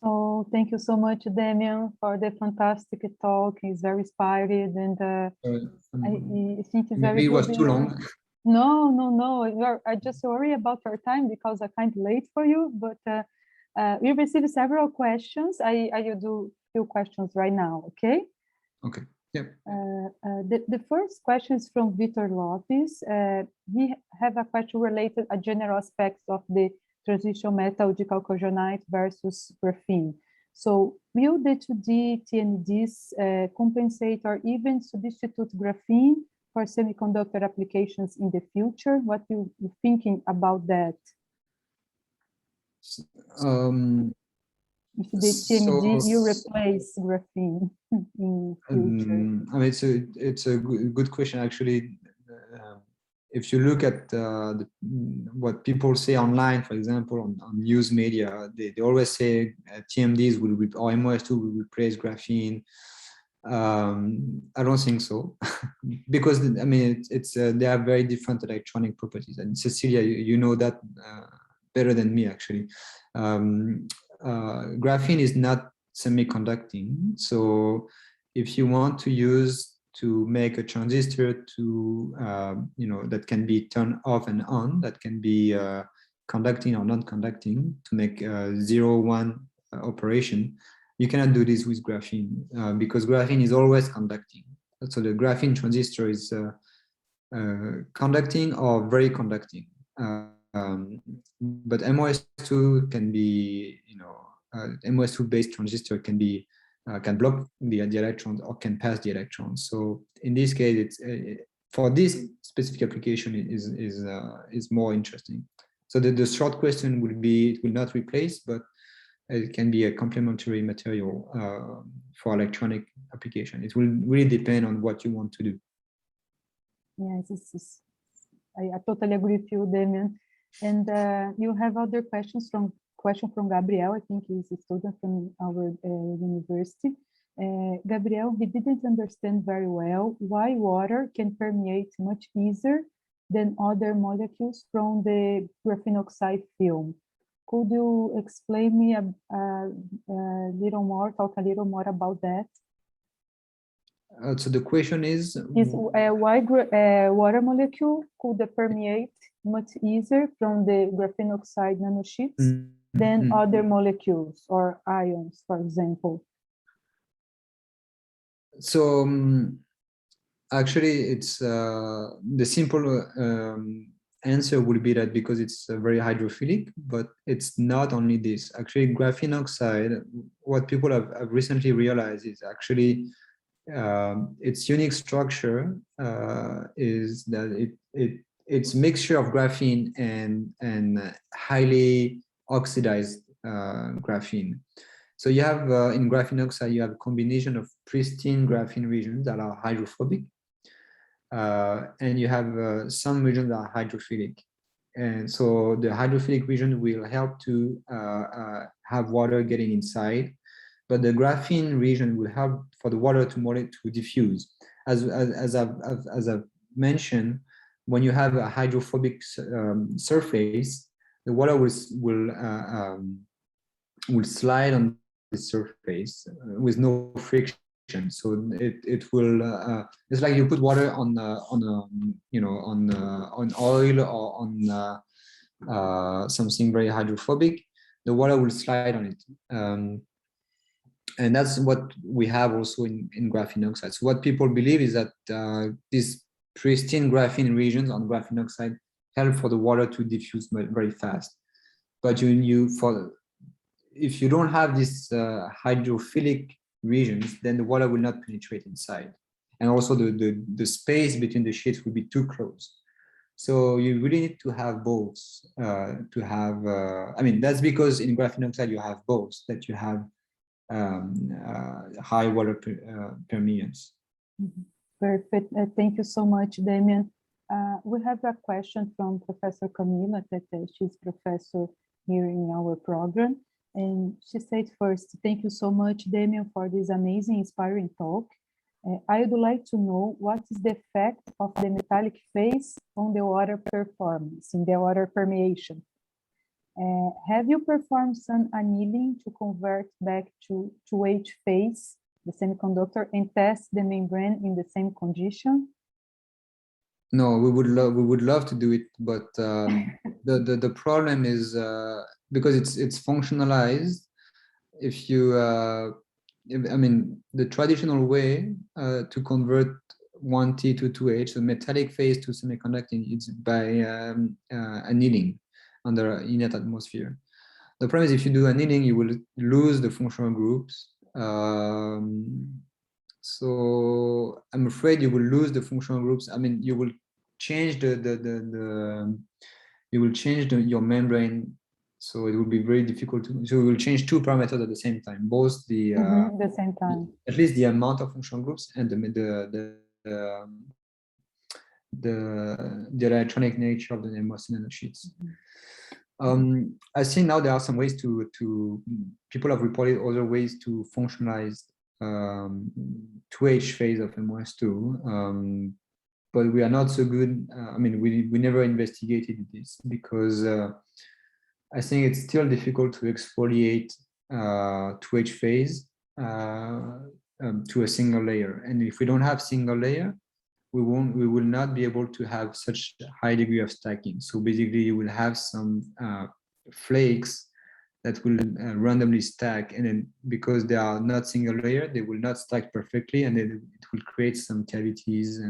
So thank you so much, Damien, for the fantastic talk. It's very inspiring, and I think it's very maybe it was too long. No. I just worry about your time because I'm kind of late for you, but we received several questions. I will do a few questions right now, okay? Okay, yeah. The first question is from Victor Lopez. We have a question related to general aspects of the transition metal decalcogenide versus graphene. So will the 2D TNDs compensate or even substitute graphene for semiconductor applications in the future? What you thinking about that? If the TND you replace graphene in future? I mean, it's a good question actually. If you look at what people say online, for example, on news media, they always say TMDs will or MoS2 will replace graphene. I don't think so, because I mean they have very different electronic properties. And Cecilia, you know that better than me actually. Graphene is not semi-conducting, so if you want to use to make a transistor to that can be turned off and on, that can be conducting or non-conducting, to make 0-1 operation, you cannot do this with graphene because graphene is always conducting. So the graphene transistor is conducting or very conducting. But MoS2 can be, MoS2 based transistor can be can block the electrons or can pass the electrons. So in this case, it's for this specific application is more interesting. So the short question would be, it will not replace, but it can be a complementary material for electronic application. It will really depend on what you want to do. Yes, I totally agree with you, Damien. And you have other questions from Gabriel. I think he's a student from our university. Gabriel, he didn't understand very well why water can permeate much easier than other molecules from the graphene oxide film. Could you explain me a little more, talk a little more about that? So the question is why water molecule could permeate much easier from the graphene oxide nanosheets than other molecules or ions, for example? So actually, it's the simple answer would be that because it's very hydrophilic, but it's not only this. Actually, graphene oxide, what people have recently realized is actually its unique structure is that it's mixture of graphene and highly oxidized graphene. So you have in graphene oxide, you have a combination of pristine graphene regions that are hydrophobic, and you have some regions that are hydrophilic. And so the hydrophilic region will help to have water getting inside, but the graphene region will help for the water to diffuse. As I've mentioned, when you have a hydrophobic surface, the water will slide on the surface with no friction. So it will it's like you put water on oil or on something very hydrophobic, the water will slide on it. And that's what we have also in graphene oxide. So what people believe is that these pristine graphene regions on graphene oxide help for the water to diffuse very fast. But if you don't have these hydrophilic regions, then the water will not penetrate inside. And also the space between the sheets will be too close. So you really need to have both to have, I mean, that's because in graphene oxide you have both, that you have high water permeance. Perfect. Thank you so much, Damien. We have a question from Professor Camila, that she's professor here in our program. And she said first, thank you so much, Damien, for this amazing, inspiring talk. I would like to know what is the effect of the metallic phase on the water performance, in the water permeation. Have you performed some annealing to convert back to 2H phase, the semiconductor, and test the membrane in the same condition? No, we would love to do it, but the problem is because it's functionalized. If you I mean, the traditional way to convert 1T to 2H, the metallic phase to semiconducting, it's by annealing under inert atmosphere. The problem is if you do annealing, you will lose the functional groups. So I'm afraid you will lose the functional groups. I mean, you will change your membrane. So it will be very difficult to, so we will change two parameters at the same time, both the, the same time, at least the amount of functional groups and the electronic nature of the MoS nanosheets. I think now there are some ways to people have reported other ways to functionalize 2H phase of MoS2, but we are not so good. I mean, we never investigated this because I think it's still difficult to exfoliate 2H phase to a single layer. And if we don't have single layer, we will not be able to have such high degree of stacking. So basically you will have some flakes that will randomly stack, and then because they are not single layer, they will not stack perfectly, and then it will create some cavities,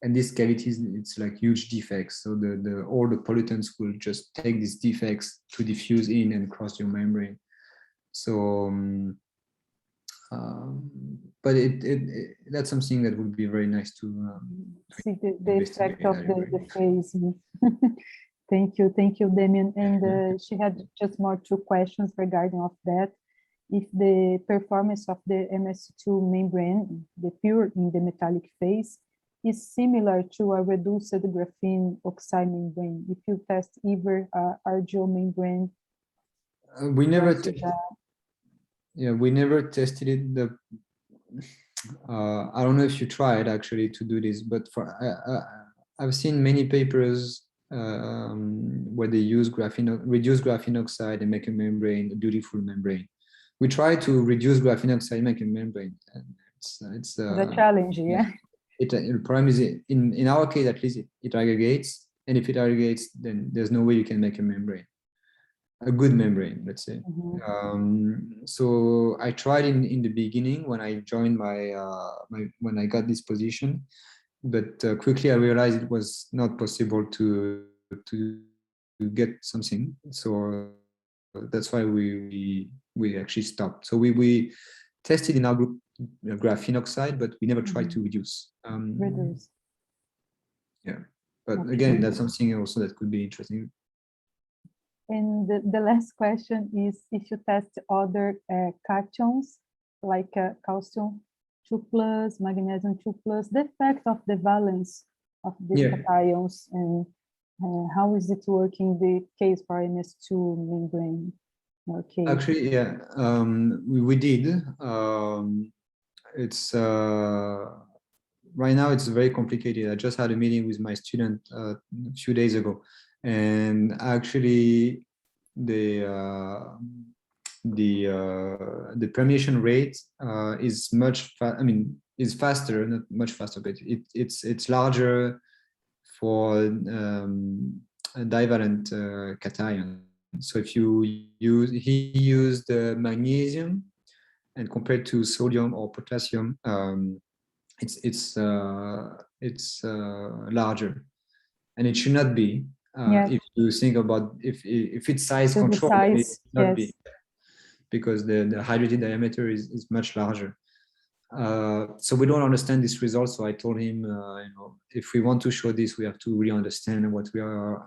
and these cavities, it's like huge defects. So all the pollutants will just take these defects to diffuse in and cross your membrane. So, but that's something that would be very nice to see the effect of the phase. Thank you, Damien. And she had just more two questions regarding of that. If the performance of the MS2 membrane, the pure in the metallic phase, is similar to a reduced graphene oxide membrane. If you test either RGO membrane, we never tested it. I don't know if you tried actually to do this, but I've seen many papers where they use reduce graphene oxide and make a membrane, a beautiful membrane. We try to reduce graphene oxide, make a membrane, and it's a challenge, yeah. The problem is, in our case at least, it aggregates, and if it aggregates, then there's no way you can make a membrane, a good membrane, let's say. So I tried in the beginning when I joined when I got this position, but quickly I realized it was not possible to get something. So that's why we actually stopped. So we tested in our group graphene oxide, but we never tried to reduce. Yeah, but again, that's something also that could be interesting. And the last question is if you test other cations like calcium 2+, magnesium 2+, the effect of the valence of these cations, and how is it working the case for MS2 membrane? Okay. Actually, yeah, we did. It's right now it's very complicated. I just had a meeting with my student a few days ago, and actually the permeation rate is is faster, not much faster, but it's larger for a divalent cation. So if he used magnesium, and compared to sodium or potassium, it's larger, and it should not be. Yes. If you think about if it's size So the control, maybe size, it's not yes. big, because the hydrated diameter is much larger. So we don't understand this result. So I told him, you know, if we want to show this, we have to really understand what we are.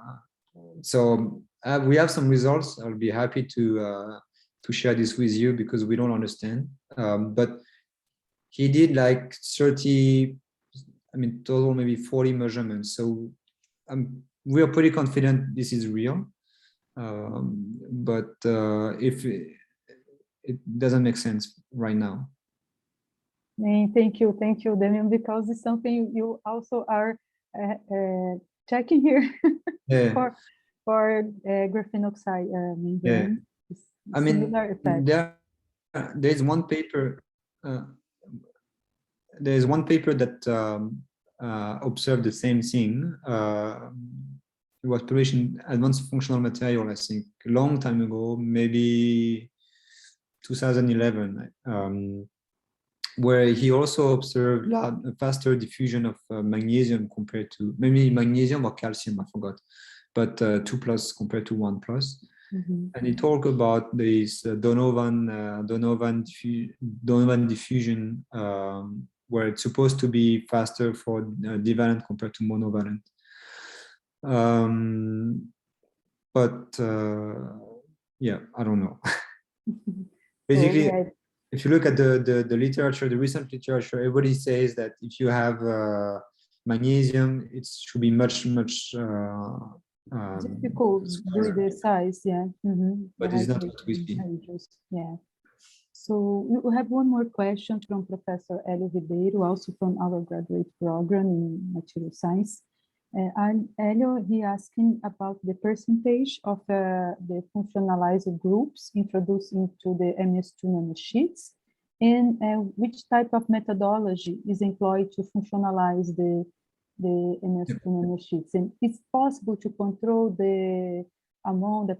So we have some results. I'll be happy to share this with you because we don't understand. But he did like 30, I mean, total maybe 40 measurements. So we are pretty confident this is real. But if it doesn't make sense right now. Thank you, Damien, because it's something you also are checking here Yeah. for graphene oxide membrane. Yeah. I mean, effect. there's one paper. There's one paper that observed the same thing. It was published in Advanced Functional Material, I think, a long time ago, maybe 2011. Where he also observed a faster diffusion of magnesium compared to maybe magnesium or calcium, I forgot, but 2+ compared to 1+. Mm-hmm. And he talked about this Donovan diffusion, where it's supposed to be faster for divalent compared to monovalent. But yeah, I don't know. Basically. So, yeah. If you look at the literature, the recent literature, everybody says that if you have magnesium, it should be much difficult with the size, yeah. Mm-hmm. But it's not what we see. Yeah. So we have one more question from Professor Hélio Ribeiro, also from our graduate program in material science. And Hélio, he asking about the percentage of the functionalized groups introduced into the MoS2 nanosheets, and which type of methodology is employed to functionalize the MoS2 nanosheets. And it's possible to control the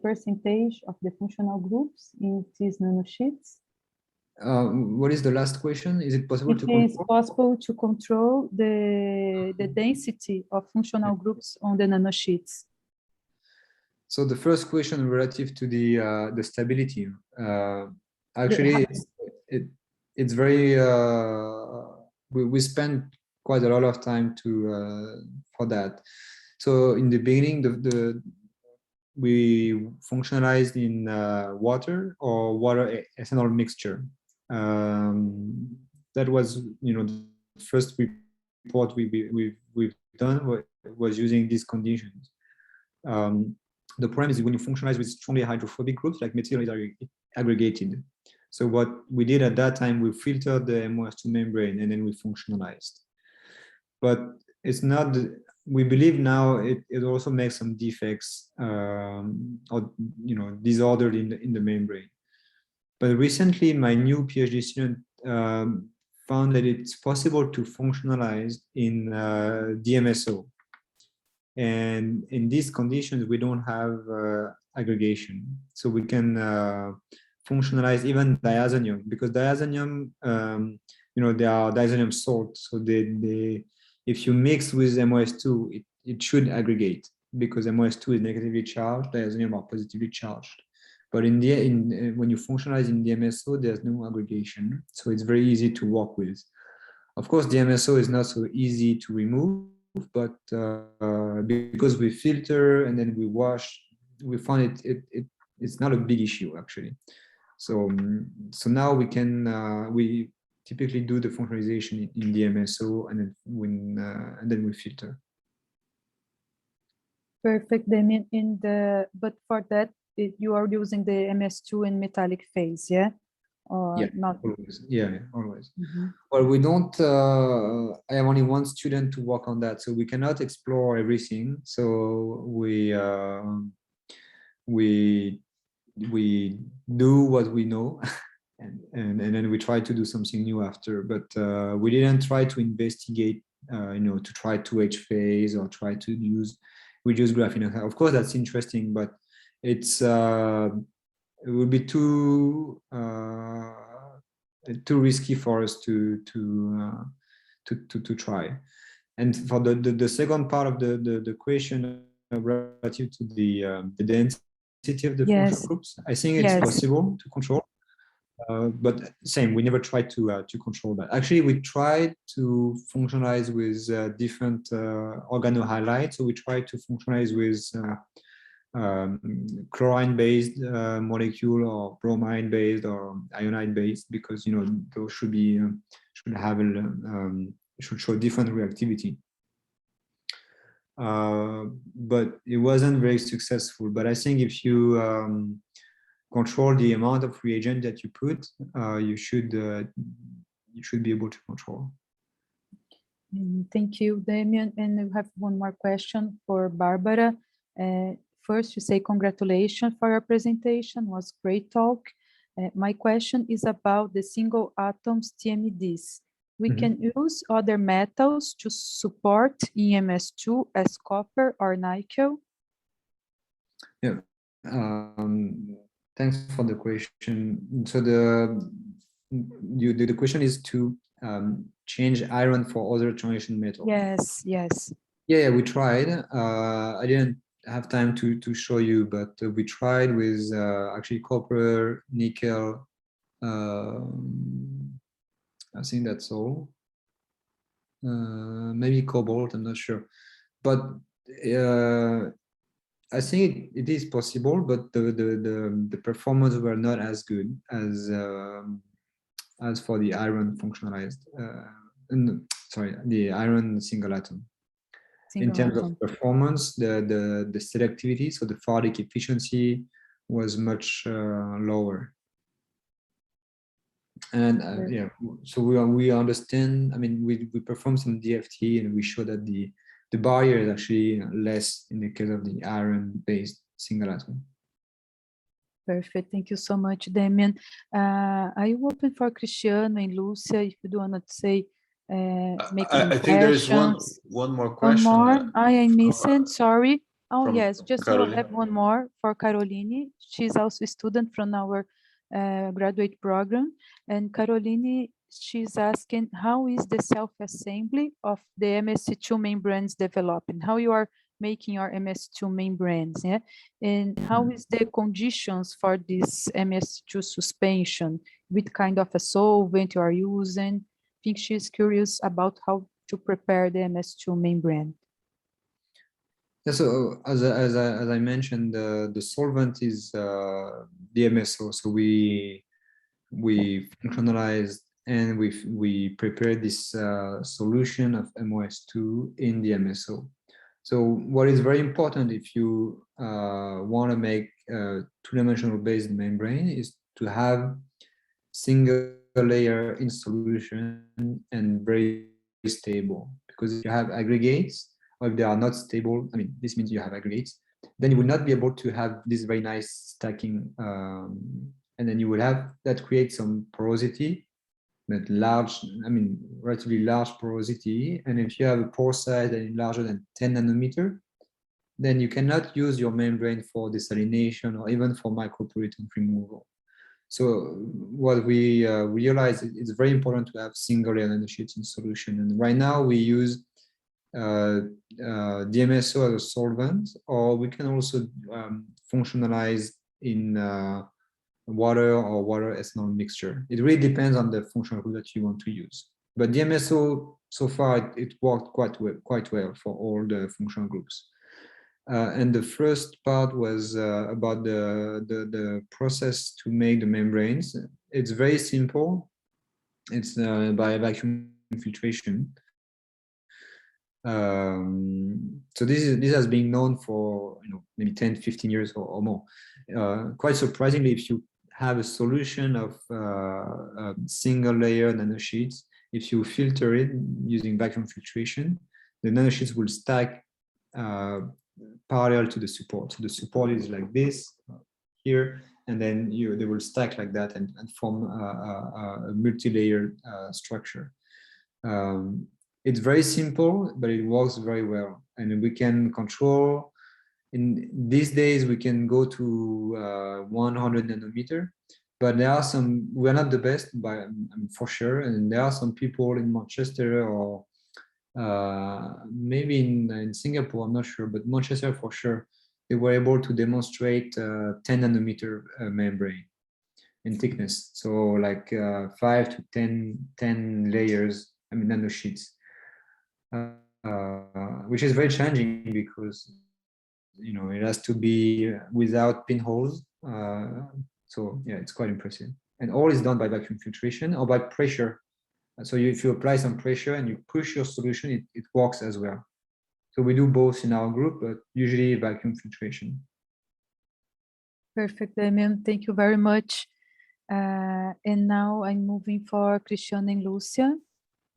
percentage of the functional groups in these nanosheets? What is the last question? Is it possible to control? It is possible to control the density of functional groups on the nanosheets. So the first question relative to the stability, actually, it's very. We spend quite a lot of time for that. So in the beginning, we functionalized in water or water ethanol mixture. That was, you know, the first report we've done was using these conditions. The problem is when you functionalize with strongly hydrophobic groups, like material is aggregated. So what we did at that time, we filtered the MoS2 membrane and then we functionalized. But it's not. We believe now it also makes some defects or, you know, disordered in the membrane. But recently, my new PhD student found that it's possible to functionalize in Dmso. And in these conditions, we don't have aggregation. So we can functionalize even diazonium, because diazonium, you know, they are diazonium salts. So if you mix with MoS2, it should aggregate, because MoS2 is negatively charged, diazonium are positively charged. But when you functionalize in Dmso, there's no aggregation. So it's very easy to work with. Of course, Dmso is not so easy to remove, but because we filter and then we wash, we found it's not a big issue actually. So now we can we typically do the functionalization in Dmso and then we filter. Perfect, Damien. But for that, you are using the MoS2 in metallic phase, yeah? Or yeah, not? Always. Yeah, always. Mm-hmm. Well, we don't. I have only one student to work on that, so we cannot explore everything. So we do what we know, and then we try to do something new after. But we didn't try to investigate, you know, to try 2H phase or try to reduce graphene. Of course, that's interesting, but it would be too risky for us to try. And for the second part of the question relative to the density of the Yes. functional groups. I think it's Yes. possible to control, but same, we never tried to control that. Actually, we tried to functionalize with different organohalides. So we tried to functionalize with chlorine-based molecule or bromine-based or iodide-based, because those should be should have should show different reactivity. But it wasn't very successful. But I think if you control the amount of reagent that you put, you should be able to control. Thank you, Damien. And we have one more question for Barbara. First, you say congratulations for your presentation. It was great talk. My question is about the single atoms TMDs. We can use other metals to support MS2 as copper or nickel? Yeah. Thanks for the question. So the question is to change iron for other transition metals. Yes, yes. Yeah, we tried. I didn't have time to show you, but we tried with actually copper, nickel. I think that's all. Maybe cobalt, I'm not sure. But I think it is possible, but the performance were not as good as for the iron functionalized. Sorry, the iron single atom. In terms of performance, the selectivity, so the Photic efficiency was much lower. And yeah, so we understand. I mean, we performed some DFT and we show that the barrier is actually less in the case of the iron-based single atom. Perfect. Thank you so much, Damien. Are you open for Cristiano and Lucia if you do want to say? Make I think there is one more question. One more. I missed it. Sorry. Oh yes, just to have one more for Caroline. She's also a student from our graduate program, and Caroline, she's asking, how is the self-assembly of the MS2 membranes developing? How you are making your MS2 membranes, yeah? And how is the conditions for this MS2 suspension? What kind of a solvent you are using? I think she's curious about how to prepare the MS2 membrane. Yeah, so as I mentioned, the solvent is Dmso. So we functionalized and we prepared this solution of MoS2 in Dmso. So what is very important if you want to make a two-dimensional based membrane is to have single layer in solution and very stable, because if you have aggregates, or if they are not stable, I mean, this means you have aggregates, then you will not be able to have this very nice stacking. And then you will have, that creates some porosity, but large, I mean, relatively large porosity. And if you have a pore size that is larger than 10 nanometer, then you cannot use your membrane for desalination or even for micropollutant removal. So what we realized, it's very important to have single layer nanosheets in solution. And right now we use Dmso as a solvent, or we can also functionalize in water or water ethanol mixture. It really depends on the functional group that you want to use. But Dmso, so far, it worked quite well for all the functional groups. And the first part was about the process to make the membranes. It's very simple. It's by vacuum filtration. So this has been known for maybe 10, 15 years or more. Quite surprisingly, if you have a solution of single layer nanosheets, if you filter it using vacuum filtration, the nanosheets will stack parallel to the support. So the support is like this here, and then they will stack like that and form a multi-layer structure. It's very simple, but it works very well, and we can control. In these days, we can go to 100 nanometer, but there are some. We're not the best, by for sure, and there are some people in Manchester or maybe in Singapore, I'm not sure, but Manchester for sure, they were able to demonstrate 10 nanometer membrane in thickness. So like 5 to 10 layers, I mean, nanosheets, which is very challenging because, you know, it has to be without pinholes. So yeah, it's quite impressive. And all is done by vacuum filtration or by pressure. So if you apply some pressure and you push your solution, it works as well. So we do both in our group, but usually vacuum filtration. Perfect, Damien. Thank you very much. And now I'm moving for Cristiano and Lucia.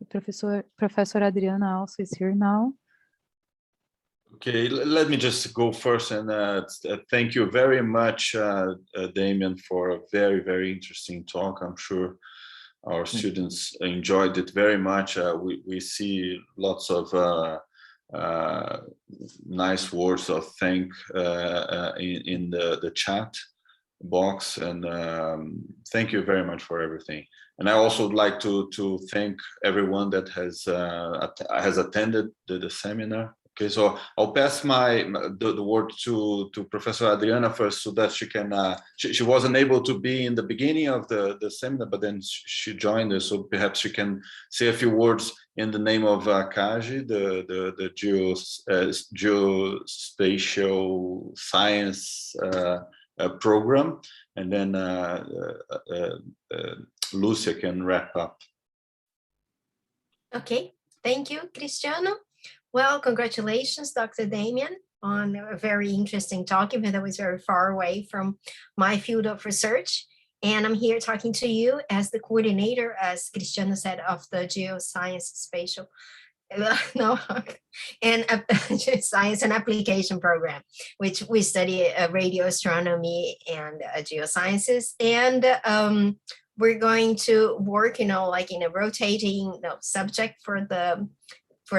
Professor Adriana also is here now. Okay, let me just go first and thank you very much, Damien, for a very, very interesting talk. I'm sure our students enjoyed it very much. We see lots of nice words of thank in the chat box, and thank you very much for everything. And I also would like to thank everyone that has attended the seminar. Okay, so I'll pass the word to Professor Adriana first, so that she can. She wasn't able to be in the beginning of the seminar, but then she joined us, so perhaps she can say a few words in the name of CAGE, the geospatial science program, and then Lucia can wrap up. Okay, thank you, Cristiano. Well, congratulations, Dr. Damien, on a very interesting talk, even though it's very far away from my field of research. And I'm here talking to you as the coordinator, as Cristiano said, of the Geoscience Spatial and Science and Application Program, which we study radio astronomy and geosciences. And we're going to work, like in a rotating subject for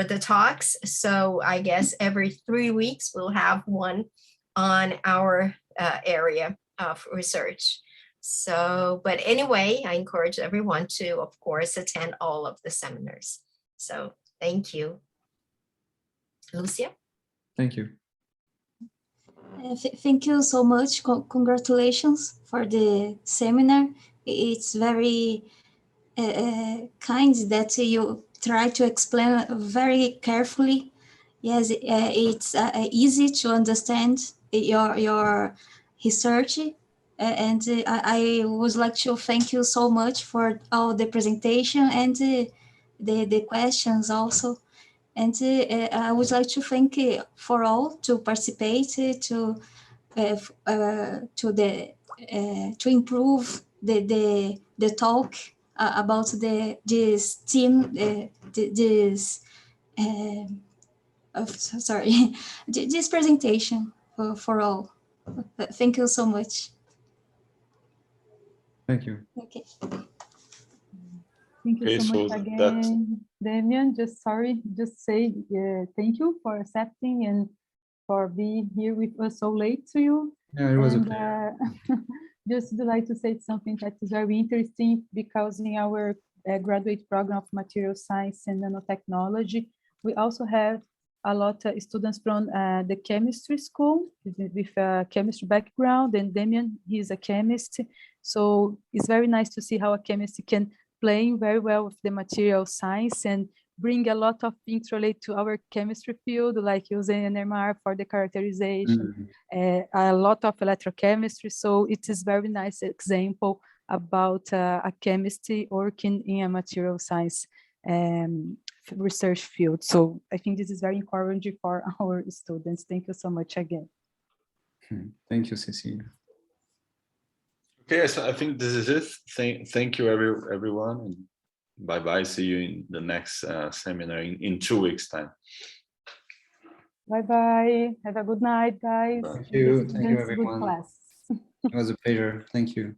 the talks. So I guess every 3 weeks we'll have one on our area of research. So, but anyway, I encourage everyone to, of course, attend all of the seminars. So thank you. Lucia? Thank you. Thank you so much. Congratulations for the seminar. It's very kind that you try to explain very carefully. Yes, it's easy to understand your research. And I would like to thank you so much for all the presentation and the questions also. And I would like to thank for all to participate to improve the talk about this team this presentation for all. Thank you so much. Thank you. Okay. Thank you so much again, Damien. Just say thank you for accepting and for being here with us so late to you. Yeah, it was a pleasure. Just would like to say something that is very interesting, because in our graduate program of material science and nanotechnology, we also have a lot of students from the chemistry school with a chemistry background, and Damien, he's a chemist. So it's very nice to see how a chemist can play very well with the material science and bring a lot of things related to our chemistry field, like using NMR for the characterization, a lot of electrochemistry. So it is very nice example about a chemist working in a material science research field. So I think this is very encouraging for our students. Thank you so much again. Thank you, Cecilia. Okay, so I think this is it. Thank you, everyone. And bye-bye. See you in the next seminar in 2 weeks' time. Bye-bye. Have a good night, guys. Thank you. Thank you, everyone. Good class. It was a pleasure. Thank you.